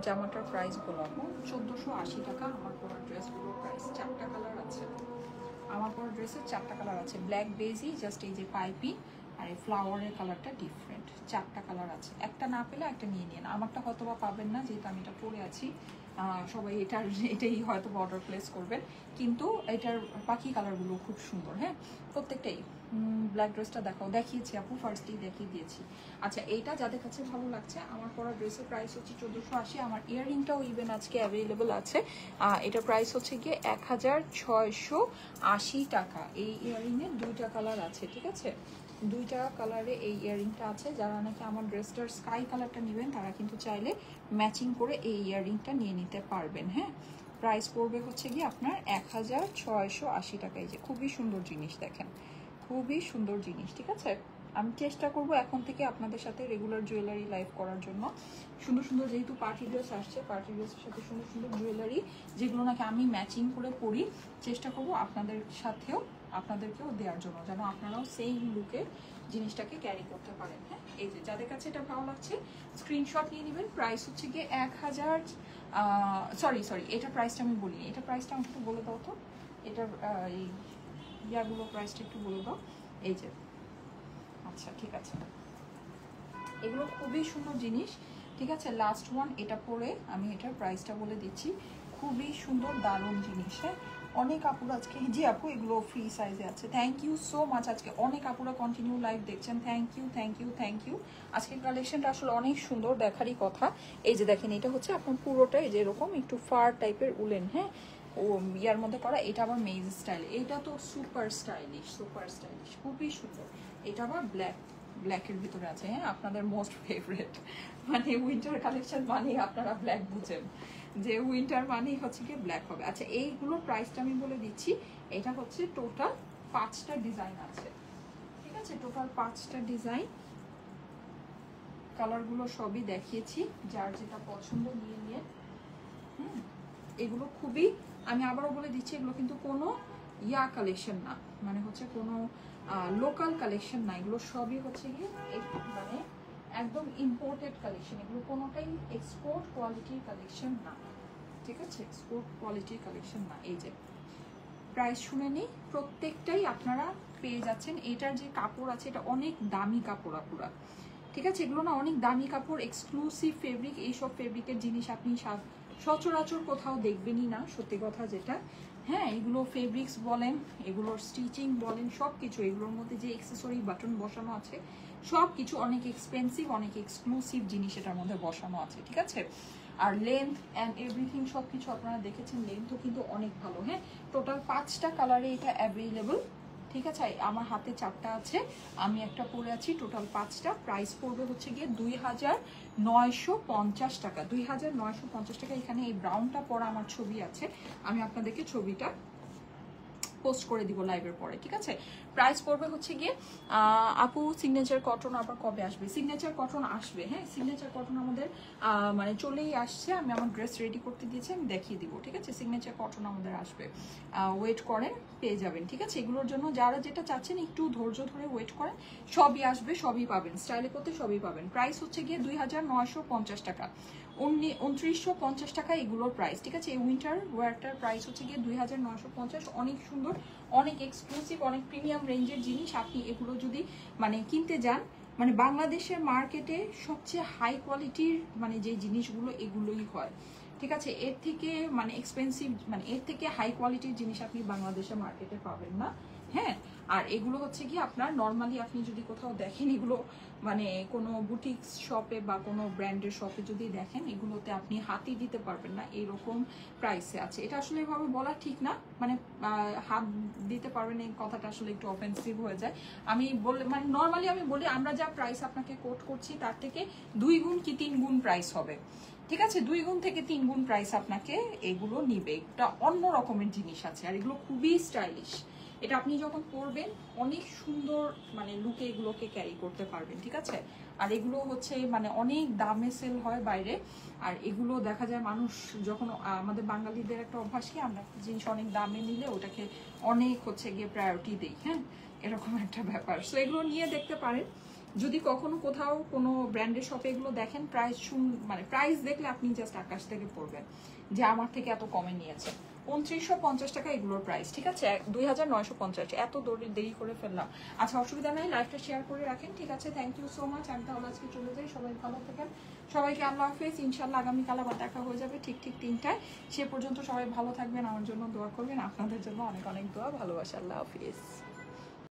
জামাটার প্রাইস বলবো 1480 টাকা। আমার পরা ড্রেসগুলোর প্রাইস 4টা কালার আছে, আমার পরা ড্রেসের 4টা কালার আছে। ব্ল্যাক বেজি, জাস্ট এই যে পাইপি আর এই ফ্লাওয়ারের কালারটা ডিফারেন্ট, 4টা কালার আছে। একটা না পেলে একটা নিয়ে নিন, আমারটা হয়তো বা পাবেন না যেহেতু আমি এটা পরে আছি। সবাই এটাই হয়তো অর্ডার প্লেস করবেন, কিন্তু এটার বাকি কালারগুলো খুব সুন্দর। হ্যাঁ প্রত্যেকটাই। ব্ল্যাক ড্রেসটা দেখিয়েছি আপু, ফার্স্টেই দেখিয়ে দিয়েছি। আচ্ছা এইটা যাদের কাছে ভালো লাগছে, আমার পরা ড্রেসের প্রাইস হচ্ছে 1480। আমার ইয়াররিংটাও ইভেন আজকে অ্যাভেলেবেল আছে, এটার প্রাইস হচ্ছে গিয়ে 1680 টাকা। এই ইয়াররিংয়ের 2টা কালার আছে, ঠিক আছে 2টা কালারে এই ইয়াররিংটা আছে। যারা নাকি আমার ড্রেসটার স্কাই কালারটা নেবেন তারা কিন্তু চাইলে ম্যাচিং করে এই ইয়াররিংটা নিয়ে নিতে পারবেন। হ্যাঁ প্রাইস পড়বে হচ্ছে গিয়ে আপনার 1680 টাকা। এই যে খুবই সুন্দর জিনিস, দেখেন খুবই সুন্দর জিনিস, ঠিক আছে। আমি চেষ্টা করব এখন থেকে আপনাদের সাথে রেগুলার জুয়েলারি লাইভ করার জন্য। সুন্দর সুন্দর যেহেতু পার্টি ড্রেস আসছে, পার্টি ড্রেসের সাথে সুন্দর সুন্দর জুয়েলারি যেগুলো নাকি আমি ম্যাচিং করে পরি, চেষ্টা করব আপনাদের সাথেও আপনাদেরকেও দেওয়ার জন্য, যেন আপনারাও সেই লুকে জিনিসটাকে ক্যারি করতে পারেন। হ্যাঁ এই যে যাদের কাছে এটা ভালো লাগছে স্ক্রিনশট নিয়ে নেবেন। প্রাইস হচ্ছে গিয়ে 1000, সরি এটা প্রাইসটা আমি বলিনি, এটা প্রাইসটা আমাকে একটু বলে দাও তো, এটার এই ইয়াগুলো প্রাইসটা একটু বলে দাও। এই যে আচ্ছা ঠিক আছে, এগুলো খুবই সুন্দর জিনিস, ঠিক আছে। লাস্ট ওয়ান এটা পরে আমি এটার প্রাইসটা বলে দিচ্ছি। খুবই সুন্দর দারুণ জিনিস। হ্যাঁ অনেক আপুরা আজকে, জি আপু এগুলো ফ্রি সাইজে আছে। থ্যাংক ইউ সো মাচ, আজকে অনেক আপুরা কন্টিনিউ লাইভ দেখছেন, thank you thank you thank you. আজকের কালেকশনটা আসলে অনেক সুন্দর, দেখারই কথা। এই যে দেখেন এটা হচ্ছে আপনার পুরোটাই যে এরকম একটু ফার টাইপের উলেন, হ্যাঁ ও ইয়ার মধ্যে করা। এটা আবার মেজ স্টাইল, এটা তো সুপার স্টাইলিশ খুবই সুন্দর। এটা আবার ব্ল্যাকের ভিতরে আছে। হ্যাঁ আপনাদের মোস্ট ফেভারিট, মানে উইন্টার কালেকশন মানে আপনারা ব্ল্যাক বুঝেন যে উইন্টার মানেই হচ্ছে কি ব্ল্যাক হবে। আচ্ছা এইগুলোর প্রাইসটা আমি বলে দিচ্ছি। এটা হচ্ছে টোটাল 5টা ডিজাইন আছে, ঠিক আছে টোটাল 5টা ডিজাইন। কালারগুলো সবই দেখিয়েছি, যার যেটা পছন্দ নিয়ে নিয়ে। এগুলো খুবই, আমি আবারও বলে দিচ্ছি এগুলো কিন্তু কোনো ইয়া কালেকশন না, মানে হচ্ছে কোনো লোকাল কালেকশন না, এগুলো সবই হচ্ছে গিয়ে মানে একদম ইম্পোর্টেড কালেকশন। এগুলো কোনোটাই এক্সপোর্ট কোয়ালিটির কালেকশন না, ঠিক আছে এক্সপোর্ট কোয়ালিটির কালেকশন না। এই যে প্রাইস শুনে নিই, প্রত্যেকটাই আপনারা পেয়ে যাচ্ছেন। এটার যে কাপড় আছে এটা অনেক দামি কাপড় আপুরা, ঠিক আছে এগুলো না অনেক দামি কাপড়, এক্সক্লুসিভ ফেব্রিক। এইসব ফেব্রিকের জিনিস আপনি সচরাচর কোথাও দেখবেনই না, সত্যি কথা যেটা। হ্যাঁ এগুলো ফেব্রিক্স বলেন, এগুলোর স্টিচিং বলেন, সব কিছু এগুলোর মধ্যে যে অ্যাক্সেসরি বাটন বসানো আছে সব কিছু অনেক এক্সপেন্সিভ, অনেক এক্সক্লুসিভ জিনিস এটার মধ্যে বসানো আছে, ঠিক আছে। আর লেন্থ অ্যান্ড এভরিথিং সব কিছু আপনারা দেখেছেন, লেন্থও কিন্তু অনেক ভালো। হ্যাঁ টোটাল 5টা কালারে এটা অ্যাভেলেবল, ঠিক আছে আমার হাতে 4টা আছে, আমি একটা পরে আছি। টোটাল 5টা। প্রাইস পড়বে হচ্ছে গিয়ে 2950 টাকা, 2950 টাকা। এখানে এই ব্রাউনটা পরা আমার ছবি আছে, আমি আপনাদেরকে ছবিটা পোস্ট করে দিব লাইভের পরে, ঠিক আছে। প্রাইস পড়বে হচ্ছে গিয়ে আপু সিগনেচার কটন আবার কবে আসবে? সিগনেচার কটন আসবে, হ্যাঁ সিগনেচার কটন আমাদের মানে চলেই আসছে। আমি আমার ড্রেস রেডি করতে দিয়েছি, আমি দেখিয়ে দিব, ঠিক আছে। সিগনেচার কটন আমাদের আসবে, ওয়েট করেন পেয়ে যাবেন, ঠিক আছে। এগুলোর জন্য যারা যেটা চাচ্ছেন একটু ধৈর্য ধরে ওয়েট করেন, সবই আসবে, সবই পাবেন, স্টাইলে করতে সবই পাবেন। প্রাইস হচ্ছে গিয়ে 2950 টাকা, 2950 টাকা এগুলোর প্রাইস, ঠিক আছে। এই উইন্টার ওয়্যারটার প্রাইস হচ্ছে গিয়ে 2950। অনেক সুন্দর, অনেক এক্সক্লুসিভ, অনেক প্রিমিয়াম রেঞ্জের জিনিস। আপনি এগুলো যদি মানে কিনতে যান, মানে বাংলাদেশের মার্কেটে সবচেয়ে হাই কোয়ালিটির মানে যে জিনিসগুলো এগুলোই হয়, ঠিক আছে। এর থেকে মানে এক্সপেন্সিভ, মানে এর থেকে হাই কোয়ালিটির জিনিস আপনি বাংলাদেশের মার্কেটে পাবেন না। হ্যাঁ, আর এগুলো হচ্ছে কি আপনার নর্মালি আপনি যদি কোথাও দেখেন এগুলো মানে কোনো বুটিক শপে বা কোনো ব্র্যান্ডের শপে যদি দেখেন এগুলোতে আপনি হাতই দিতে পারবেন না, এরকম প্রাইসে আছে। এটা আসলে এভাবে বলা ঠিক না, মানে হাত দিতে পারবেন এই কথাটা আসলে একটু অফেন্সিভ হয়ে যায়। আমি বলে মানে নর্মালি আমি বলি আমরা যা প্রাইস আপনাকে কোট করছি তার থেকে 2 গুণ কি 3 গুণ প্রাইস হবে, ঠিক আছে? 2 গুণ থেকে 3 গুণ প্রাইস আপনাকে এগুলো নিবে। একটা অন্য রকমের জিনিস আছে আর এগুলো খুবই স্টাইলিশ। এটা আপনি যখন পরবেন অনেক সুন্দর মানে লুকে এগুলোকে ক্যারি করতে পারবেন, ঠিক আছে? আর এগুলো হচ্ছে মানে অনেক দামে সেল হয় বাইরে, আর এগুলো দেখা যায় মানুষ যখন আমাদের বাঙালিদের একটা অভ্যাস কি আমরা জিনিস অনেক দামে নিলে ওটাকে অনেক হচ্ছে গিয়ে প্রায়োরিটি দিই, হ্যাঁ, এরকম একটা ব্যাপার। সো এগুলো নিয়ে দেখতে পারেন। যদি কখনো কোথাও কোনো ব্র্যান্ডের শপে এগুলো দেখেন প্রাইস মানে প্রাইস দেখলে আপনি জাস্ট আকাশ থেকে পড়বেন যে আমার থেকে এত কমে নিয়েছে। 2950 টাকা এগুলোর প্রাইস, ঠিক আছে? 2950। এত দেরি করে ফেললাম। আচ্ছা অসুবিধা নাই, লাইভটা শেয়ার করে রাখেন, ঠিক আছে? Thank you so much. আমি তাহলে আজকে চলে যাই, সবাই ভালো থাকেন। সবাইকে আল্লাহ হাফেজ। ইনশাল্লাহ আগামীকাল আবার দেখা হয়ে যাবে ঠিক 3টায়। সে পর্যন্ত সবাই ভালো থাকবেন, আমার জন্য দোয়া করবেন, আপনাদের জন্য অনেক অনেক দোয়া, ভালোবাসা। আল্লাহ হাফেজ।